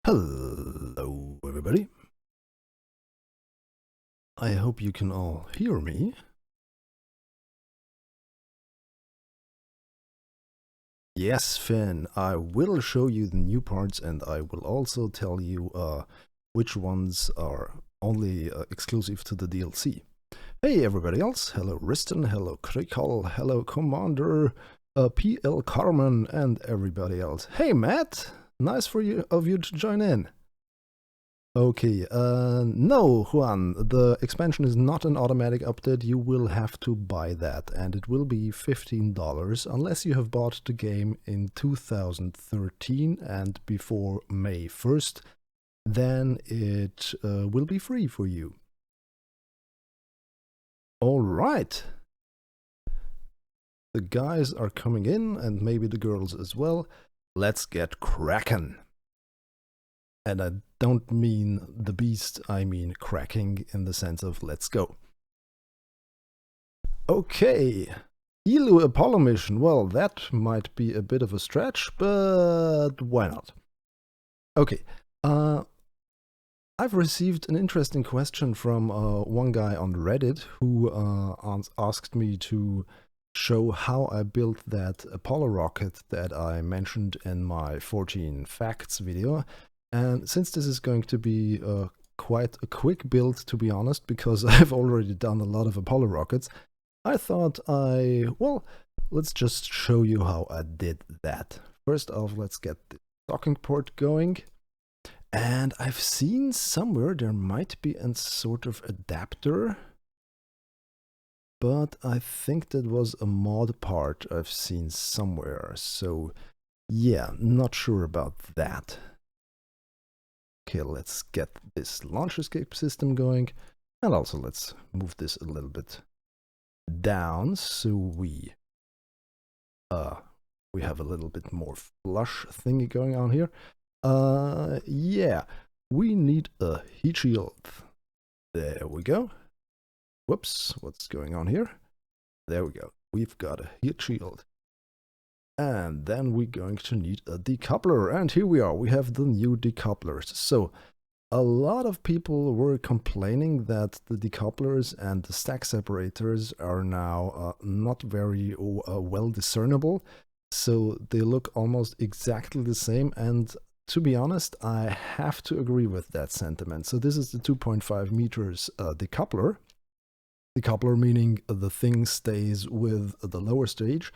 Hello, everybody. I hope you can all hear me. Yes, Finn, I will show you the new parts and I will also tell you which ones are only exclusive to the DLC. Hey, everybody else. Hello, Riston. Hello, Krikal. Hello, Commander, PL Carmen, and everybody else. Hey, Matt. Nice of you to join in. Okay, no, Juan, the expansion is not an automatic update. You will have to buy that, and it will be $15 unless you have bought the game in 2013 and before May 1st. Then it will be free for you. All right. The guys are coming in, and maybe the girls as well. Let's get cracking. And I don't mean the beast, I mean cracking in the sense of let's go. Okay, Elu Apollo mission. Well, that might be a bit of a stretch, but why not? Okay, I've received an interesting question from one guy on Reddit who asked me to show how I built that Apollo rocket that I mentioned in my 14 facts video. And since this is going to be quite a quick build, to be honest, because I've already done a lot of Apollo rockets, I thought well, let's just show you how I did that. First off, let's get the docking port going. And I've seen somewhere there might be a sort of adapter, but I think that was a mod part I've seen somewhere. So yeah, not sure about that. Okay, let's get this launch escape system going, and also let's move this a little bit down so we have a little bit more flush thingy going on here. Yeah, we need a heat shield. There we go. Whoops, what's going on here? There we go. We've got a heat shield. And then we're going to need a decoupler, and here we are, we have the new decouplers. So a lot of people were complaining that the decouplers and the stack separators are now not very well discernible, so they look almost exactly the same, and to be honest, I have to agree with that sentiment. So this is the 2.5 meters decoupler. Decoupler meaning the thing stays with the lower stage.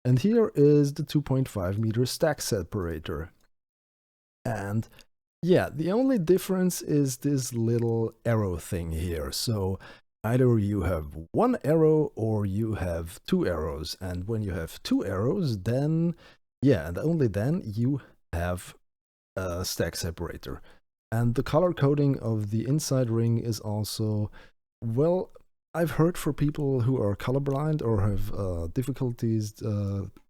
And here is the 2.5 meter stack separator. And yeah, the only difference is this little arrow thing here. So either you have one arrow or you have two arrows. And when you have two arrows, then, yeah, and only then you have a stack separator. And the color coding of the inside ring is also, well, I've heard for people who are colorblind or have difficulties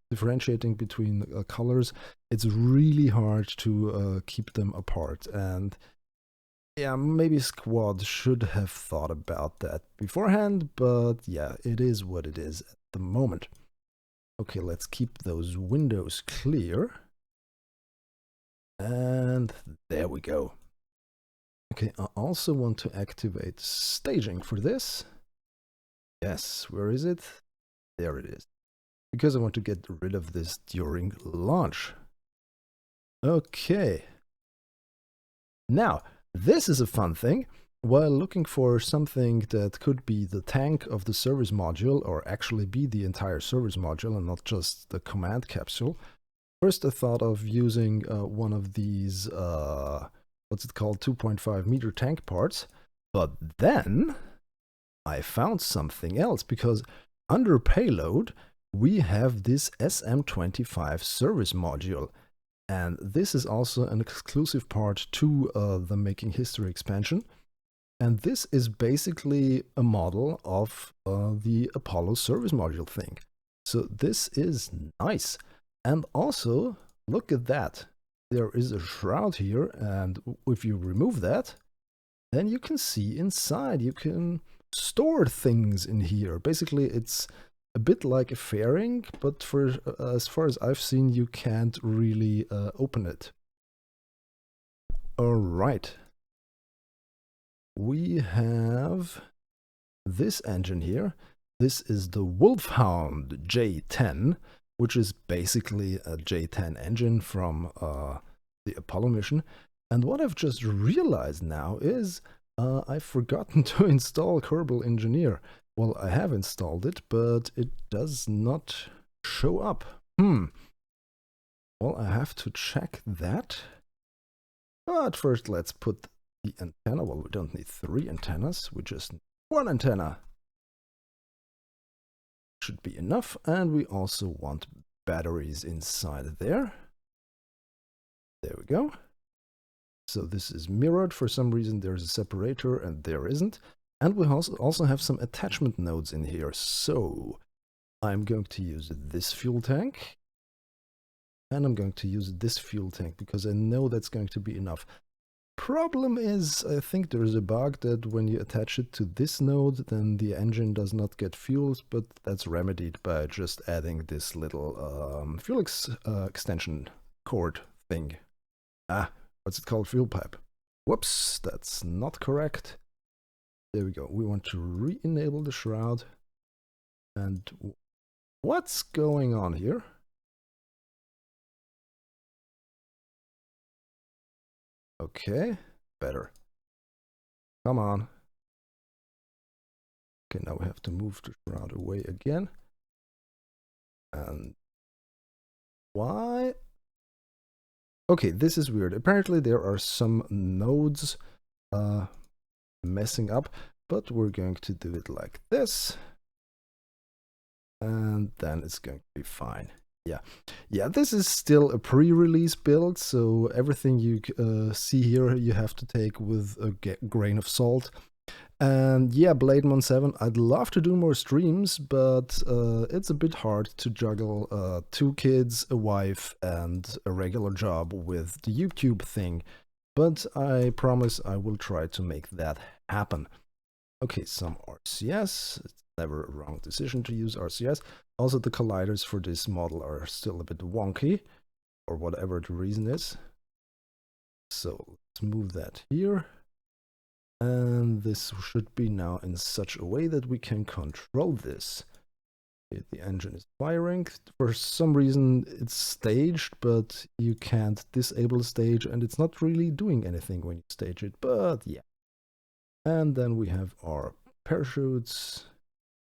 differentiating between colors, it's really hard to keep them apart. And yeah, maybe Squad should have thought about that beforehand, but yeah, it is what it is at the moment. Okay, let's keep those windows clear. And there we go. Okay, I also want to activate staging for this. Yes, where is it? There it is. Because I want to get rid of this during launch. Okay. Now, this is a fun thing. While looking for something that could be the tank of the service module, or actually be the entire service module and not just the command capsule, first I thought of using one of these, what's it called, 2.5 meter tank parts. But then I found something else, because under payload we have this SM25 service module, and this is also an exclusive part to the Making History expansion, and this is basically a model of the Apollo service module thing. So this is nice. And also, look at that, there is a shroud here, and if you remove that, then you can see inside, you can store things in here. Basically, it's a bit like a fairing, but for as far as I've seen, you can't really open it. Alright. We have this engine here. This is the Wolfhound J-10, which is basically a J-10 engine from the Apollo mission. And what I've just realized now is I've forgotten to install Kerbal Engineer. Well, I have installed it, but it does not show up. Well, I have to check that. But first, let's put the antenna. Well, we don't need 3 antennas. We just need 1 antenna. Should be enough. And we also want batteries inside there. There we go. So this is mirrored. For some reason, there's a separator and there isn't. And we also have some attachment nodes in here. So I'm going to use this fuel tank. And I'm going to use this fuel tank because I know that's going to be enough. Problem is, I think there's a bug that when you attach it to this node, then the engine does not get fuel, but that's remedied by just adding this little fuel extension cord thing. What's it called? Fuel pipe. Whoops, that's not correct. There we go. We want to re-enable the shroud. And what's going on here? Okay, better. Come on. Okay, now we have to move the shroud away again. And why? Okay, this is weird. Apparently there are some nodes messing up, but we're going to do it like this. And then it's going to be fine. Yeah, this is still a pre-release build, so everything you see here you have to take with a grain of salt. And yeah, Blademon 7, I'd love to do more streams, but it's a bit hard to juggle 2 kids, a wife, and a regular job with the YouTube thing. But I promise I will try to make that happen. Okay, some RCS. It's never a wrong decision to use RCS. Also, the colliders for this model are still a bit wonky, or whatever the reason is. So let's move that here. And this should be now in such a way that we can control this. Okay, the engine is firing. For some reason it's staged, but you can't disable the stage, and it's not really doing anything when you stage it, but yeah. And then we have our parachutes.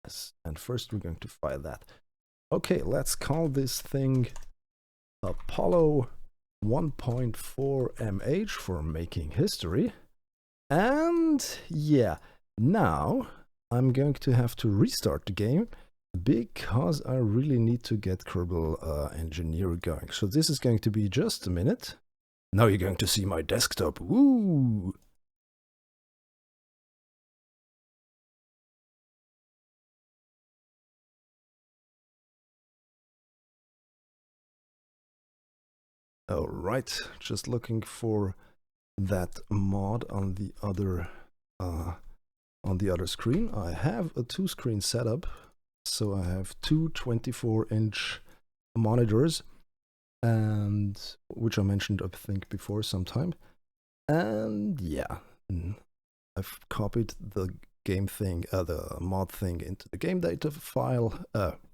Yes, and first we're going to fire that. Okay, let's call this thing Apollo 1.4 MH for making history. And yeah, now I'm going to have to restart the game because I really need to get Kerbal Engineer going. So this is going to be just a minute. Now you're going to see my desktop. Woo! Alright, just looking for that mod on the other screen. I have a 2-screen setup, so I have 2 24-inch monitors, and which I mentioned I think before sometime. And yeah, I've copied the game thing, the mod thing into the game data file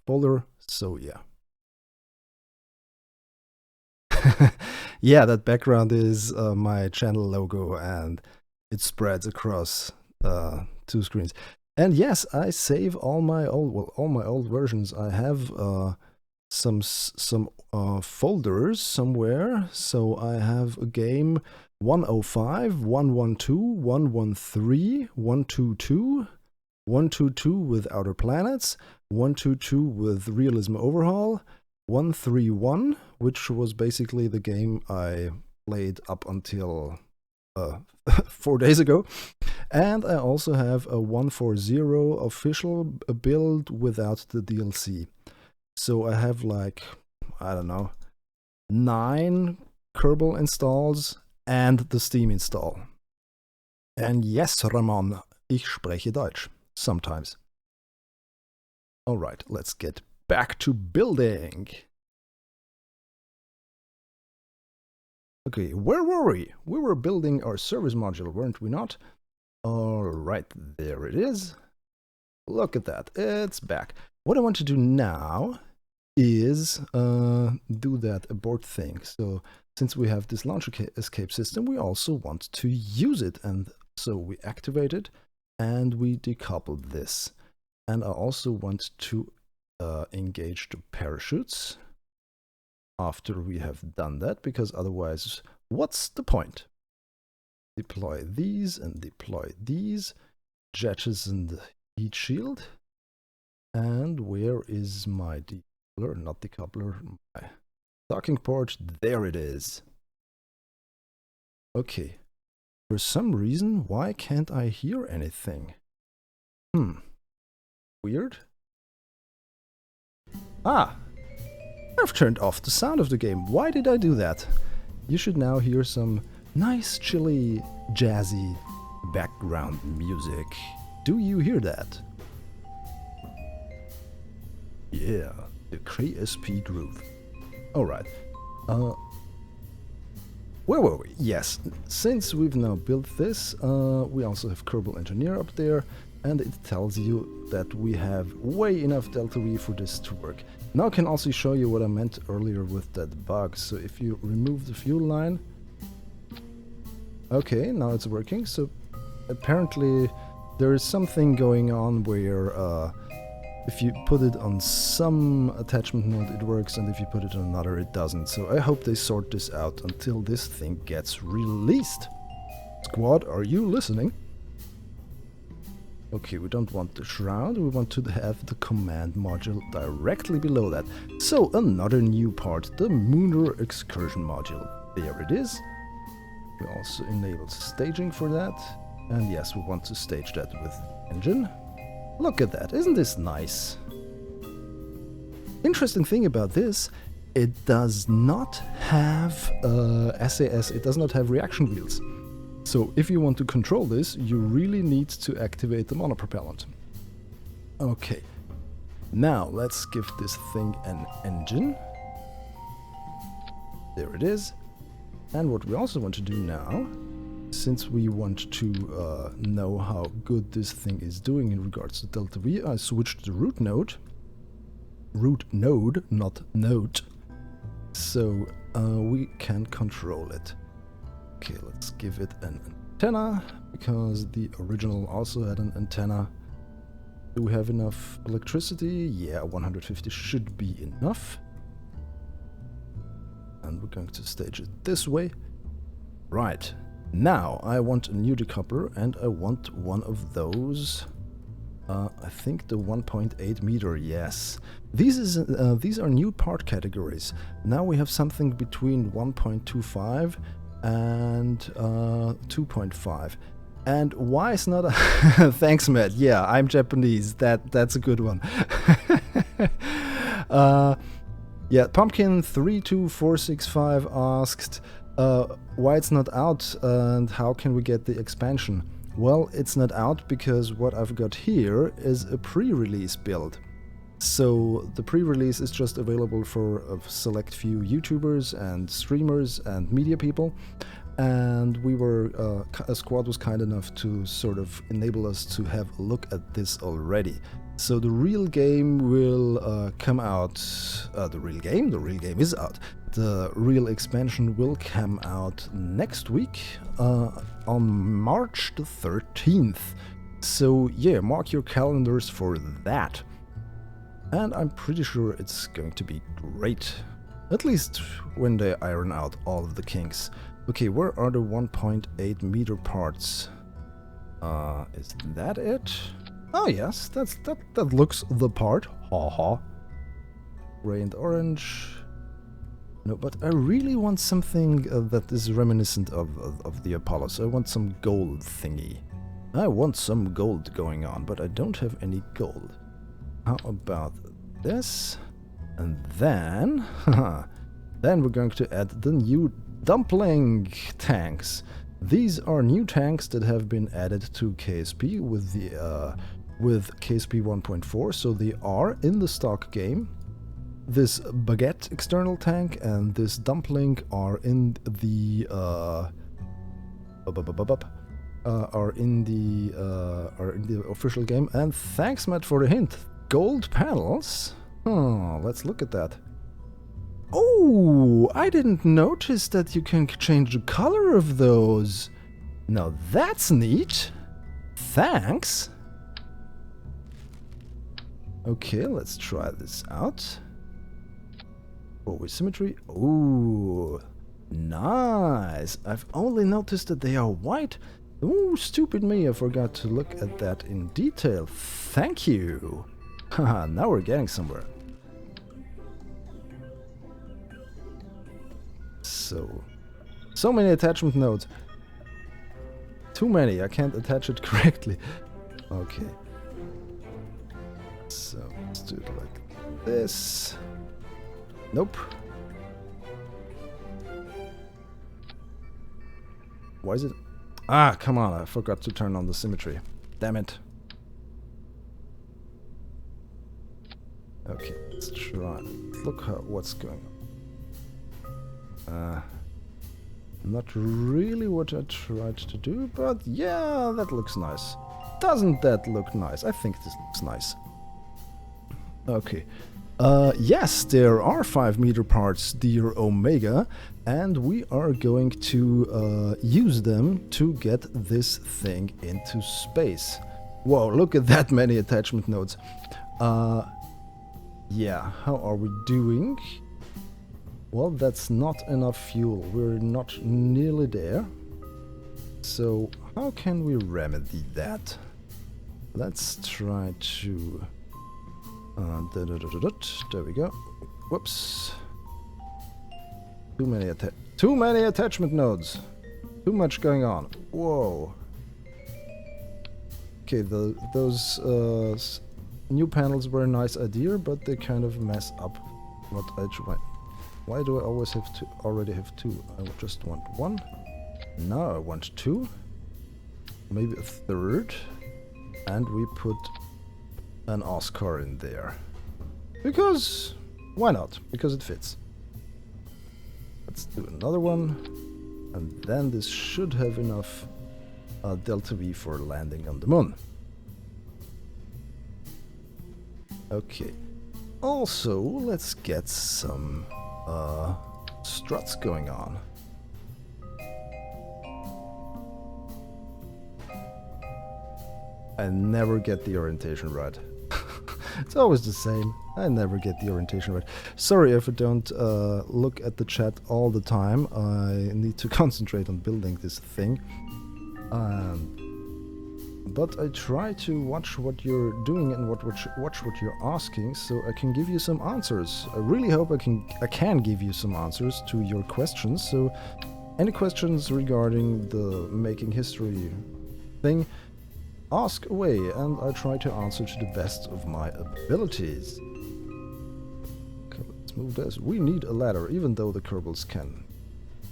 folder. So yeah. Yeah, that background is my channel logo, and it spreads across 2 screens. And yes, I save all my old versions. I have some folders somewhere. So I have a game 105, 112, 113, 122, 122 with Outer Planets, 122 with Realism Overhaul, 131, which was basically the game I played up until 4 days ago. And I also have a 140 official build without the DLC. So I have like, I don't know, 9 Kerbal installs and the Steam install. And yes, Ramon, ich spreche Deutsch. Sometimes. Alright, let's get back to building. Okay, where were we? We were building our service module, weren't we not? Alright, there it is. Look at that, it's back. What I want to do now is do that abort thing. So since we have this launch escape system, we also want to use it. And so we activate it and we decouple this. And I also want to engage the parachutes after we have done that, because otherwise, what's the point? Deploy these and deploy these. Jettison the heat shield. And where is my decoupler? Not decoupler, my docking port. There it is. Okay. For some reason, why can't I hear anything? Weird. Ah! I've turned off the sound of the game. Why did I do that? You should now hear some nice, chilly, jazzy background music. Do you hear that? Yeah, the KSP groove. Alright. Where were we? Yes, since we've now built this, we also have Kerbal Engineer up there, and it tells you that we have way enough Delta V for this to work. Now I can also show you what I meant earlier with that bug. So if you remove the fuel line... Okay, now it's working. So apparently there is something going on where if you put it on some attachment node it works, and if you put it on another it doesn't. So I hope they sort this out until this thing gets released. Squad, are you listening? Okay, we don't want the shroud, we want to have the command module directly below that. So another new part, the Mooner excursion module. There it is. We also enabled staging for that. And yes, we want to stage that with engine. Look at that, isn't this nice? Interesting thing about this, it does not have SAS, it does not have reaction wheels. So if you want to control this, you really need to activate the monopropellant. Okay, now let's give this thing an engine. There it is. And what we also want to do now, since we want to know how good this thing is doing in regards to Delta V, I switched the root node. Root node, not node. So we can control it. Okay, let's give it an antenna, because the original also had an antenna. Do we have enough electricity? Yeah, 150 should be enough. And we're going to stage it this way. Right, now I want a new decoupler, and I want one of those. I think the 1.8 meter, yes. These are new part categories. Now we have something between 1.25 and 2.5. And why is not a thanks, Matt. Yeah, I'm Japanese. That's a good one. Yeah, Pumpkin 32465 asked why it's not out and how can we get the expansion. Well, it's not out because what I've got here is a pre-release build. So the pre-release is just available for a select few YouTubers and streamers and media people, and we were, a squad was kind enough to sort of enable us to have a look at this already. So the real game will come out, the real game is out. The real expansion will come out next week on March the 13th. So yeah, mark your calendars for that. And I'm pretty sure it's going to be great. At least when they iron out all of the kinks. Okay, where are the 1.8 meter parts? Is that it? Oh yes, that looks the part. Haha. Gray and orange. No, but I really want something that is reminiscent of the Apollo. So I want some gold thingy. I want some gold going on, but I don't have any gold. How about this? And then, then we're going to add the new dumpling tanks. These are new tanks that have been added to KSP with the KSP 1.4, so they are in the stock game. this baguette external tank and this dumpling are in the are in the official game. And thanks, Matt, for the hint. Gold panels. Let's look at that. Oh, I didn't notice that you can change the color of those. Now that's neat. Thanks. Okay, let's try this out. Forward symmetry. Ooh, nice. I've only noticed that they are white. Ooh, stupid me, I forgot to look at that in detail. Thank you. Haha, now we're getting somewhere. So many attachment nodes. Too many, I can't attach it correctly. Okay. So, let's do it like this. Nope. Why is it? Ah, come on, I forgot to turn on the symmetry. Damn it. Okay, let's try. Look what's going on. Not really what I tried to do, but yeah, that looks nice. Doesn't that look nice? I think this looks nice. Okay. Yes, there are 5-meter parts, dear Omega, and we are going to use them to get this thing into space. Whoa, look at that many attachment nodes. Yeah, how are we doing? Well, that's not enough fuel. We're not nearly there. So, how can we remedy that? Let's try to... there we go. Whoops. Too many attachment nodes. Too much going on. Whoa. Okay, those new panels were a nice idea, but they kind of mess up what I try. Why do I always have to already have two? I just want one. Now I want two. Maybe a third. And we put an Oscar in there. Because, why not? Because it fits. Let's do another one. And then this should have enough delta V for landing on the moon. Okay. Also, let's get some struts going on. I never get the orientation right. It's always the same. I never get the orientation right. Sorry if I don't look at the chat all the time. I need to concentrate on building this thing. But I try to watch what you're doing and watch what you're asking, so I can give you some answers. I really hope I can give you some answers to your questions. So, any questions regarding the making history thing, ask away, and I try to answer to the best of my abilities. Okay, let's move this. We need a ladder, even though the Kerbals can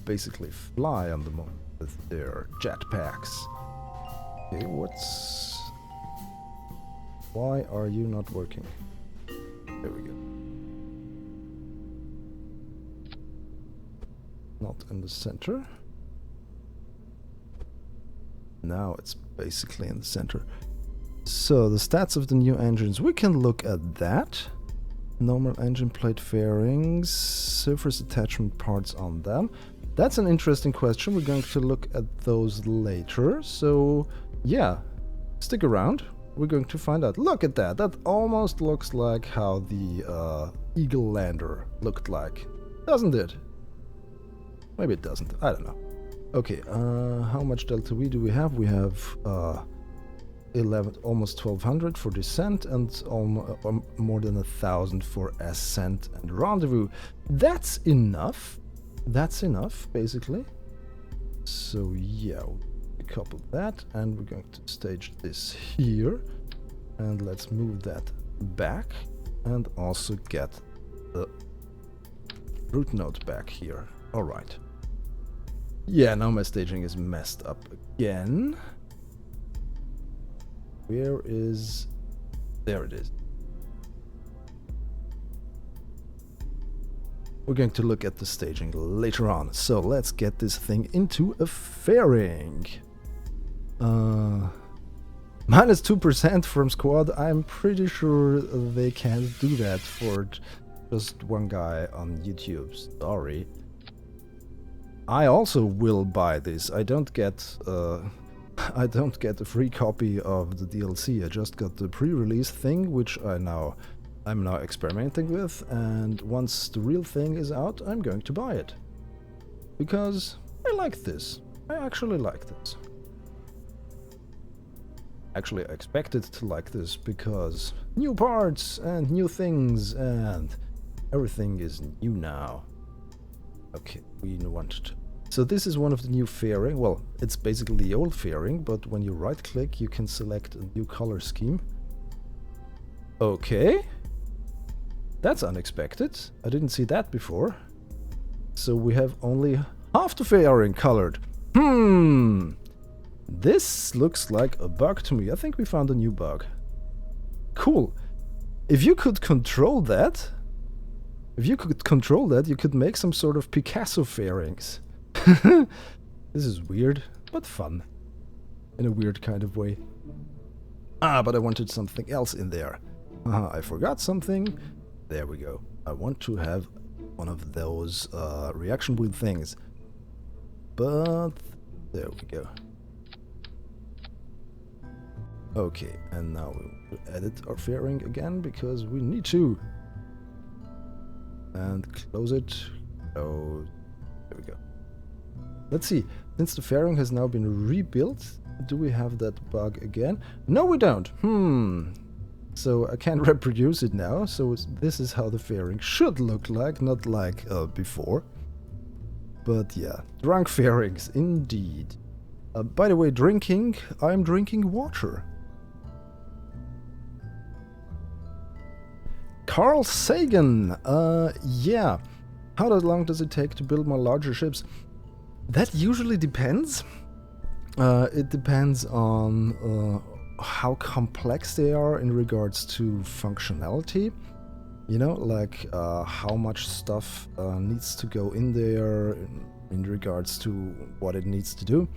basically fly on the moon with their jetpacks. Okay, why are you not working? There we go. Not in the center. Now it's basically in the center. So, the stats of the new engines. We can look at that. Normal engine plate fairings, surface attachment parts on them. That's an interesting question. We're going to look at those later. So, yeah, stick around. We're going to find out. Look at that. That almost looks like how the Eagle lander looked like. Doesn't it? Maybe it doesn't. I don't know. Okay, how much delta V do we have? We have almost 1200 for descent and more than 1000 for ascent and rendezvous. That's enough. That's enough, basically. So yeah, we couple that, and we're going to stage this here, and let's move that back, and also get the root node back here. All right. Yeah, now my staging is messed up again. Where is... There it is. We're going to look at the staging later on. So let's get this thing into a fairing. Minus 2% from squad. I'm pretty sure they can't do that for just one guy on YouTube. Sorry. I also will buy this. I don't get I don't get a free copy of the DLC. I just got the pre-release thing, which I'm now experimenting with, and once the real thing is out, I'm going to buy it. Because I like this. I actually like this. Actually, I expected to like this because new parts and new things and everything is new now. Okay, we want to. So this is one of the new fairing. Well, it's basically the old fairing, but when you right click you can select a new color scheme. Okay. That's unexpected. I didn't see that before. So we have only half the fairing colored. This looks like a bug to me. I think we found a new bug. Cool. If you could control that, you could make some sort of Picasso fairings. This is weird, but fun. In a weird kind of way. Ah, but I wanted something else in there. I forgot something. There we go. I want to have one of those reaction wheel things. But there we go. Okay, and now we'll edit our fairing again because we need to. And close it. Oh, there we go. Let's see. Since the fairing has now been rebuilt, do we have that bug again? No, we don't. So I can't reproduce it now. So this is how the fairing should look like, not like before. But yeah, drunk fairings, indeed. By the way, drinking, I'm drinking water. Carl Sagan, yeah. How long does it take to build my larger ships? That usually depends. It depends on how complex they are in regards to functionality. You know, like how much stuff needs to go in there in regards to what it needs to do.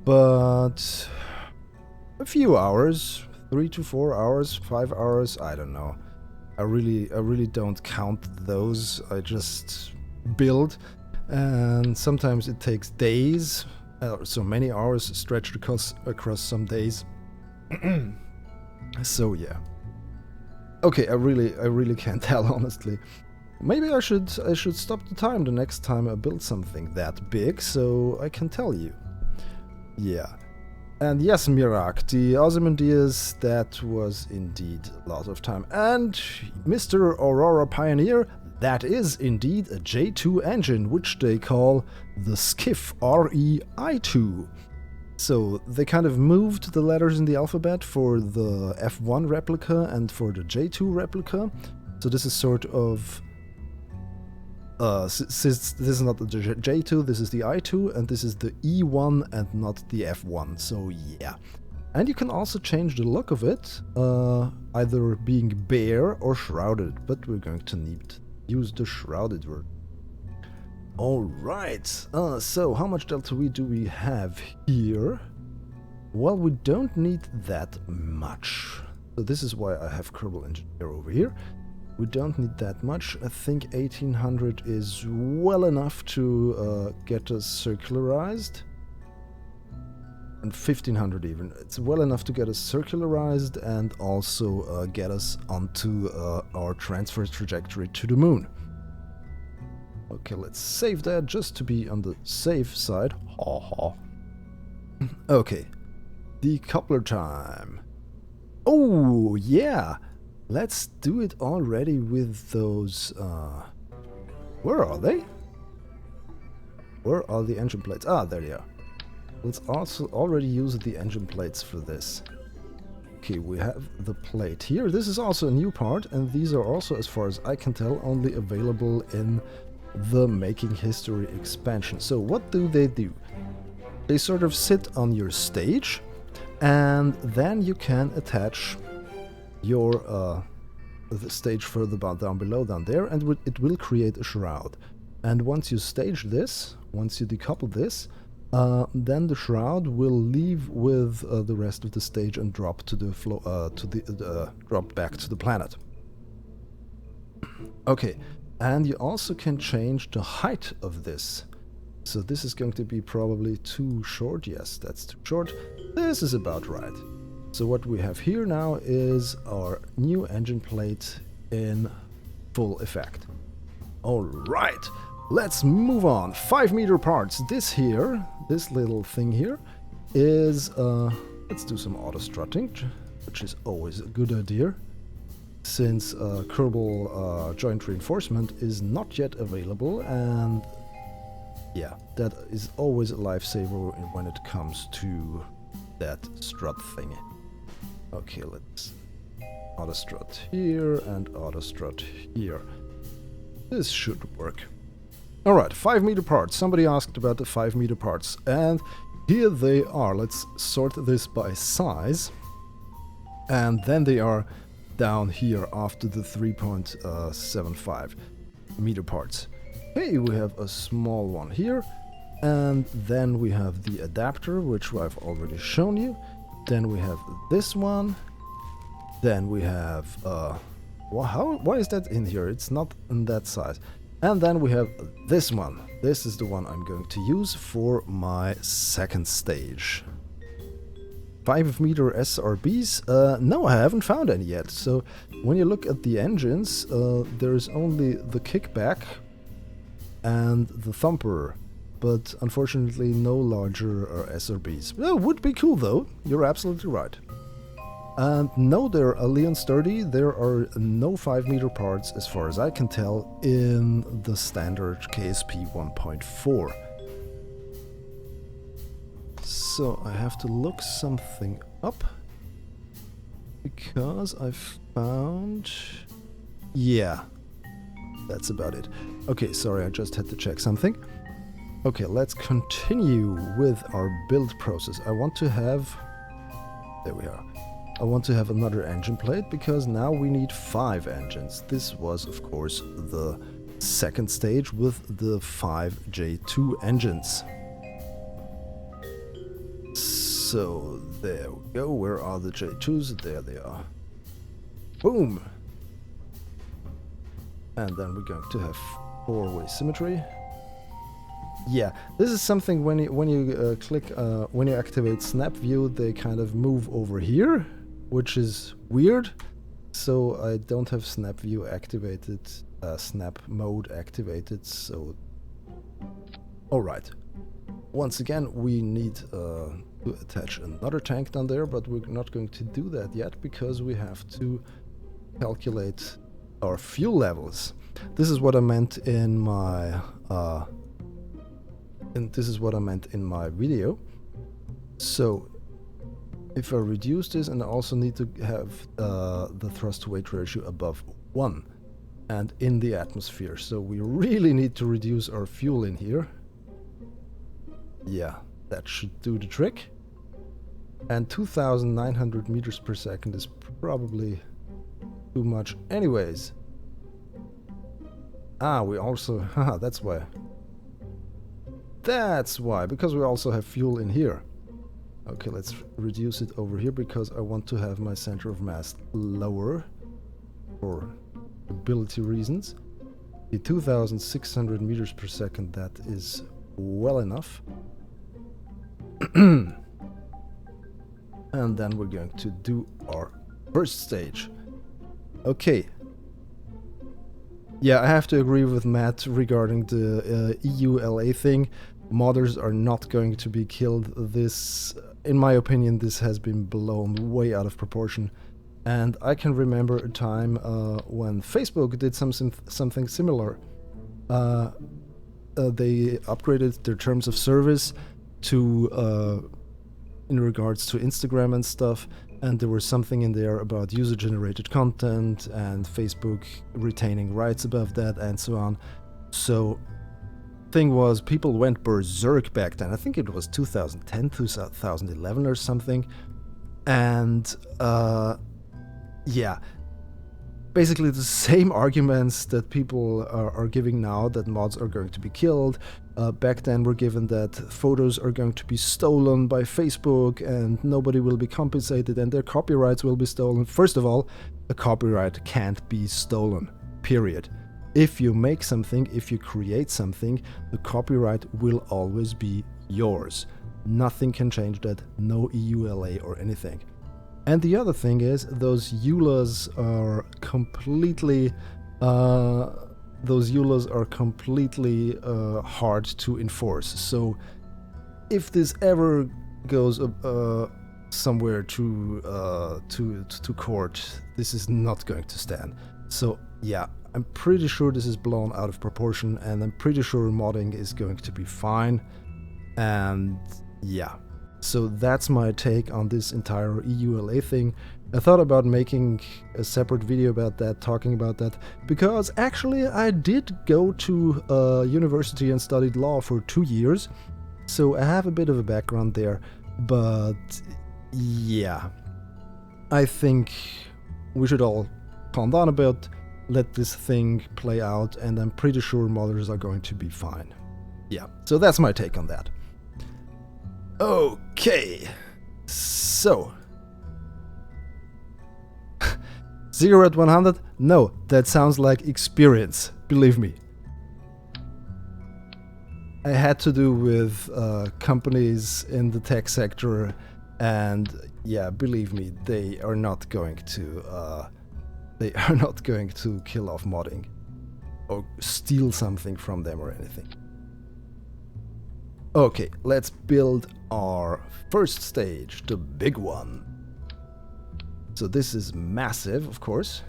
But a few hours, 3 to 4 hours, 5 hours, I don't know. I really don't count those. I just build, and sometimes it takes days, so many hours stretched across some days. So yeah. Okay, I really can't tell, honestly. Maybe I should stop the time the next time I build something that big, so I can tell you. Yeah. And yes, Mirak, the Ozymandias, that was indeed a lot of time. And Mr. Aurora Pioneer, that is indeed a J2 engine, which they call the Skiff REI2. So they kind of moved the letters in the alphabet for the F1 replica and for the J2 replica. So this is sort of... this is not the J2, this is the I2, and this is the E1 and not the F1, so yeah. And you can also change the look of it, either being bare or shrouded, but we're going to need to use the shrouded version. Alright, so how much Delta V do we have here? Well, we don't need that much. So this is why I have Kerbal Engineer over here. We don't need that much. I think 1800 is well enough to get us circularized. And 1500 even. It's well enough to get us circularized and also get us onto our transfer trajectory to the moon. Okay, let's save that just to be on the safe side. Ha ha. Okay. Decoupler time. Oh, yeah. Let's do it already with those, where are they? Where are the engine plates? Ah, there they are. Let's also already use the engine plates for this. Okay, we have the plate here. This is also a new part, and these are also, as far as I can tell, only available in the Making History expansion. So what do? They sort of sit on your stage, and then you can attach your the stage further down below down there, and it will create a shroud. And once you stage this, once you decouple this, then the shroud will leave with the rest of the stage and drop to the floor, drop back to the planet. Okay, and you also can change the height of this. So this is going to be probably too short. Yes, that's too short. This is about right. So what we have here now is our new engine plate in full effect. All right, let's move on. 5-meter parts. This here, this little thing here, is let's do some auto strutting, which is always a good idea, since Kerbal joint reinforcement is not yet available, and yeah, that is always a lifesaver when it comes to that strut thing. Okay, let's auto strut here and auto strut here. This should work. Alright, 5-meter parts. Somebody asked about the 5-meter parts, and here they are. Let's sort this by size, and then they are down here after the 3.75 meter parts. Hey, we have a small one here, and then we have the adapter, which I've already shown you. Then we have this one. Then we have why is that in here? It's not in that size. And then we have this one. This is the one I'm going to use for my second stage. 5-meter SRBs? No, I haven't found any yet. So when you look at the engines, there's only the kickback and the thumper, but unfortunately no larger SRBs. Well, would be cool though, you're absolutely right. And no, they're Leon sturdy. There are no 5-meter parts, as far as I can tell, in the standard KSP 1.4. So I have to look something up, because I found... yeah, that's about it. Okay, sorry, I just had to check something. Okay, let's continue with our build process. I want to have... there we are. I want to have another engine plate, because now we need 5 engines. This was, of course, the second stage with the 5 J-2 engines. So, there we go. Where are the J-2s? There they are. Boom! And then we're going to have 4-way symmetry. Yeah, this is something when you click when you activate snap view, they kind of move over here, which is weird. So I don't have snap view activated, snap mode activated. So, all right. Once again, we need to attach another tank down there, but we're not going to do that yet because we have to calculate our fuel levels. This is what I meant in my video. So if I reduce this, and I also need to have the thrust to weight ratio above 1 and in the atmosphere, so we really need to reduce our fuel in here. Yeah, that should do the trick. And 2,900 meters per second is probably too much anyways. Ah, we also... haha, that's why. That's why, because we also have fuel in here. Okay, let's reduce it over here, because I want to have my center of mass lower for ability reasons. The 2,600 meters per second, that is well enough. And then we're going to do our first stage. Okay. Yeah, I have to agree with Matt regarding the EULA thing. Modders are not going to be killed. This, in my opinion, this has been blown way out of proportion. And I can remember a time when Facebook did something similar. They upgraded their terms of service to in regards to Instagram and stuff, and there was something in there about user-generated content and Facebook retaining rights above that and so on. So thing was, people went berserk back then. I think it was 2010, 2011 or something. And yeah, basically the same arguments that people are giving now, that mods are going to be killed. Back then were given that photos are going to be stolen by Facebook and nobody will be compensated and their copyrights will be stolen. First of all, a copyright can't be stolen, period. If you make something, if you create something, the copyright will always be yours. Nothing can change that, no EULA or anything. And the other thing is, those EULAs are completely hard to enforce. So if this ever goes somewhere to court, this is not going to stand. So yeah, I'm pretty sure this is blown out of proportion, and I'm pretty sure modding is going to be fine. And yeah. So that's my take on this entire EULA thing. I thought about making a separate video about that, talking about that, because actually I did go to university and studied law for 2 years, so I have a bit of a background there. But yeah, I think we should all calm down a bit, let this thing play out, and I'm pretty sure modders are going to be fine. Yeah, so that's my take on that. Okay, so 0 at 100? No, that sounds like experience, believe me. I had to do with companies in the tech sector, and yeah, believe me, they are not going to kill off modding or steal something from them or anything. Okay, let's build our first stage, the big one. So this is massive, of course.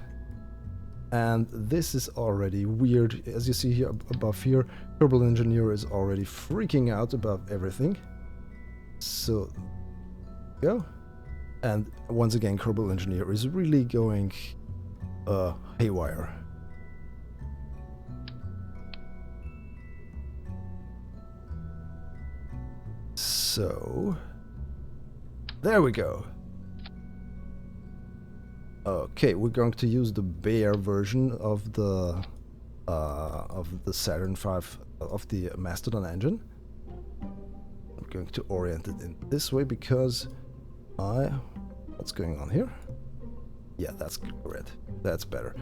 And this is already weird. As you see here above here, Kerbal Engineer is already freaking out above everything. So, go. And once again, Kerbal Engineer is really going haywire. So, there we go. Okay, we're going to use the bear version of the Saturn V, of the Mastodon engine. I'm going to orient it in this way because what's going on here? Yeah, that's correct. That's better.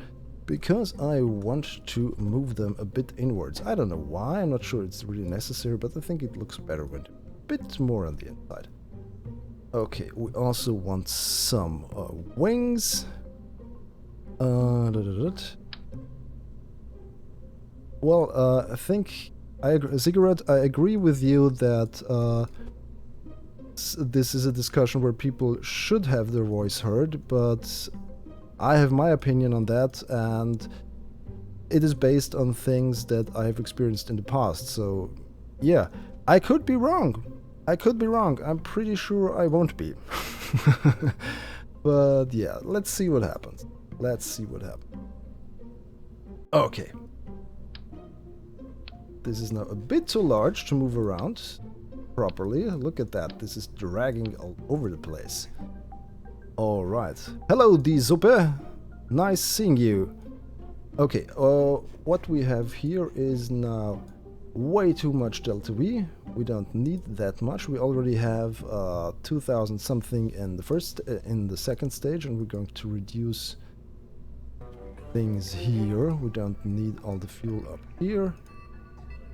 Because I want to move them a bit inwards. I don't know why, I'm not sure it's really necessary, but I think it looks better when a bit more on the inside. Okay, we also want some wings. Well, I think Ziggurat, I agree with you that this is a discussion where people should have their voice heard, but I have my opinion on that, and it is based on things that I have experienced in the past. So, yeah, I could be wrong. I could be wrong. I'm pretty sure I won't be. But yeah, let's see what happens. Let's see what happens. Okay. This is now a bit too large to move around properly. Look at that. This is dragging all over the place. Alright. Hello, Die Suppe. Nice seeing you. Okay, what we have here is now way too much delta V. We don't need that much. We already have 2000 something in the second stage, and we're going to reduce things here. We don't need all the fuel up here.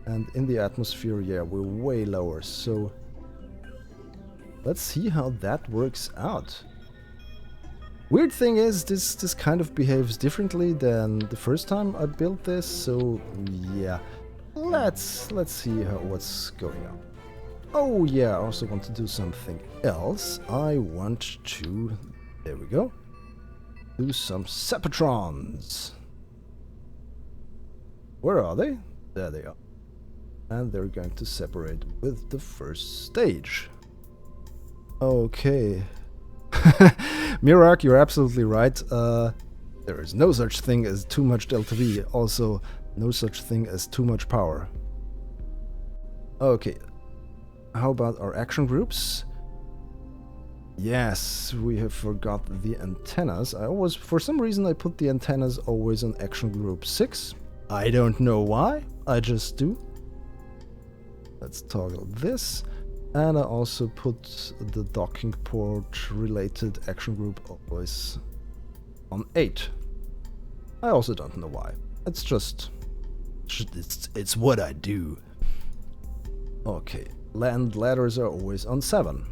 And in the atmosphere, yeah, we're way lower. So let's see how that works out. Weird thing is, this kind of behaves differently than the first time I built this. So yeah. Let's see what's going on. Oh yeah, I also want to do something else. I want to, there we go, do some Sepatrons. Where are they? There they are. And they're going to separate with the first stage. Okay. Mirak, you're absolutely right. There is no such thing as too much delta V. Also, no such thing as too much power. Okay, how about our action groups? Yes, we have forgot the antennas. For some reason I put the antennas always on action group 6. I don't know why, I just do. Let's toggle this. And I also put the docking port related action group always on 8. I also don't know why. It's just... it's what I do. Okay, land ladders are always on 7.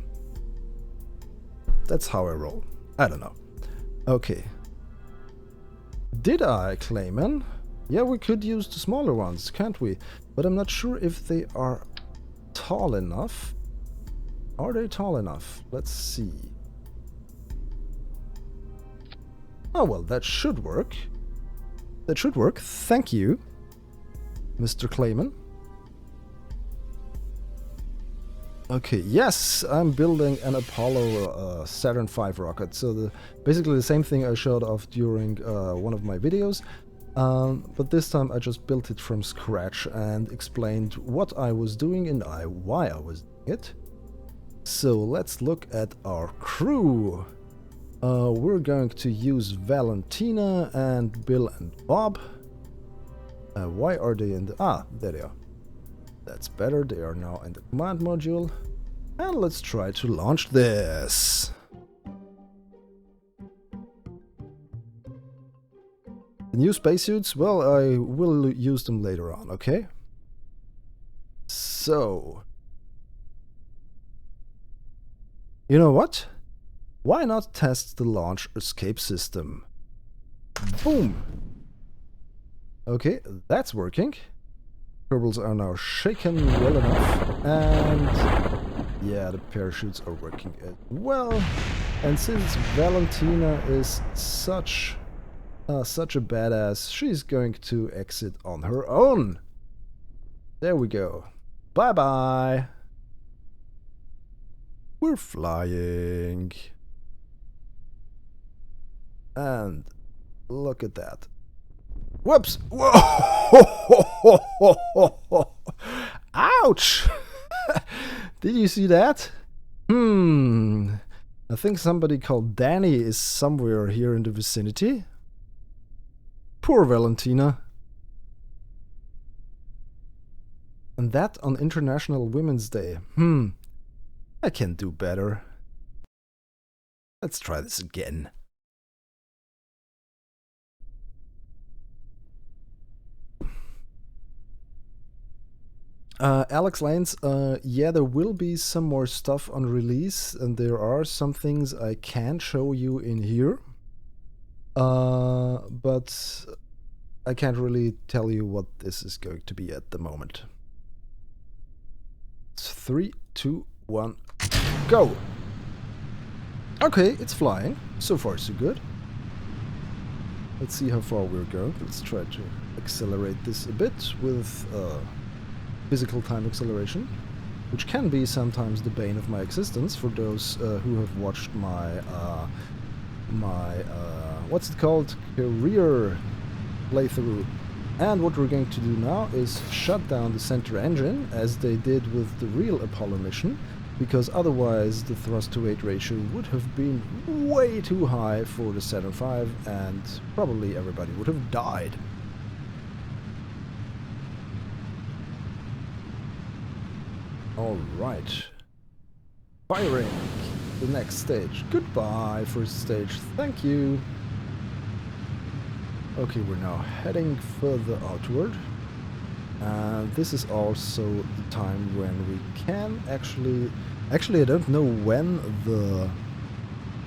That's how I roll. I don't know. Okay. Did I claim in? Yeah, we could use the smaller ones, can't we? But I'm not sure if they are tall enough. Are they tall enough? Let's see. Oh, well, that should work. That should work. Thank you, Mr. Clayman. Okay, yes, I'm building an Apollo Saturn V rocket. So basically the same thing I showed off during one of my videos. But this time I just built it from scratch and explained what I was doing and why I was doing it. So let's look at our crew. We're going to use Valentina and Bill and Bob. Why are they in the... Ah, there they are. That's better, they are now in the command module. And let's try to launch this. The new spacesuits, well, I will use them later on, okay? So... you know what? Why not test the launch escape system? Boom! Okay, that's working. Kerbals are now shaken well enough, and yeah, the parachutes are working as well. And since Valentina is such a badass, she's going to exit on her own. There we go. Bye bye. We're flying. And look at that. Whoops! Whoa! Ouch! Did you see that? I think somebody called Danny is somewhere here in the vicinity. Poor Valentina. And that on International Women's Day. I can do better. Let's try this again. Alex Lanes, yeah, there will be some more stuff on release, and there are some things I can show you in here. But I can't really tell you what this is going to be at the moment. It's 3, 2, 1, go! Okay, it's flying. So far, so good. Let's see how far we're going. Let's try to accelerate this a bit with physical time acceleration, which can be sometimes the bane of my existence for those who have watched my what's it called, career playthrough. And what we're going to do now is shut down the center engine, as they did with the real Apollo mission, because otherwise the thrust-to-weight ratio would have been way too high for the Saturn V, and probably everybody would have died. Alright. Firing! The next stage. Goodbye, first stage. Thank you! Okay, we're now heading further outward. And this is also the time when we can actually... Actually, I don't know when the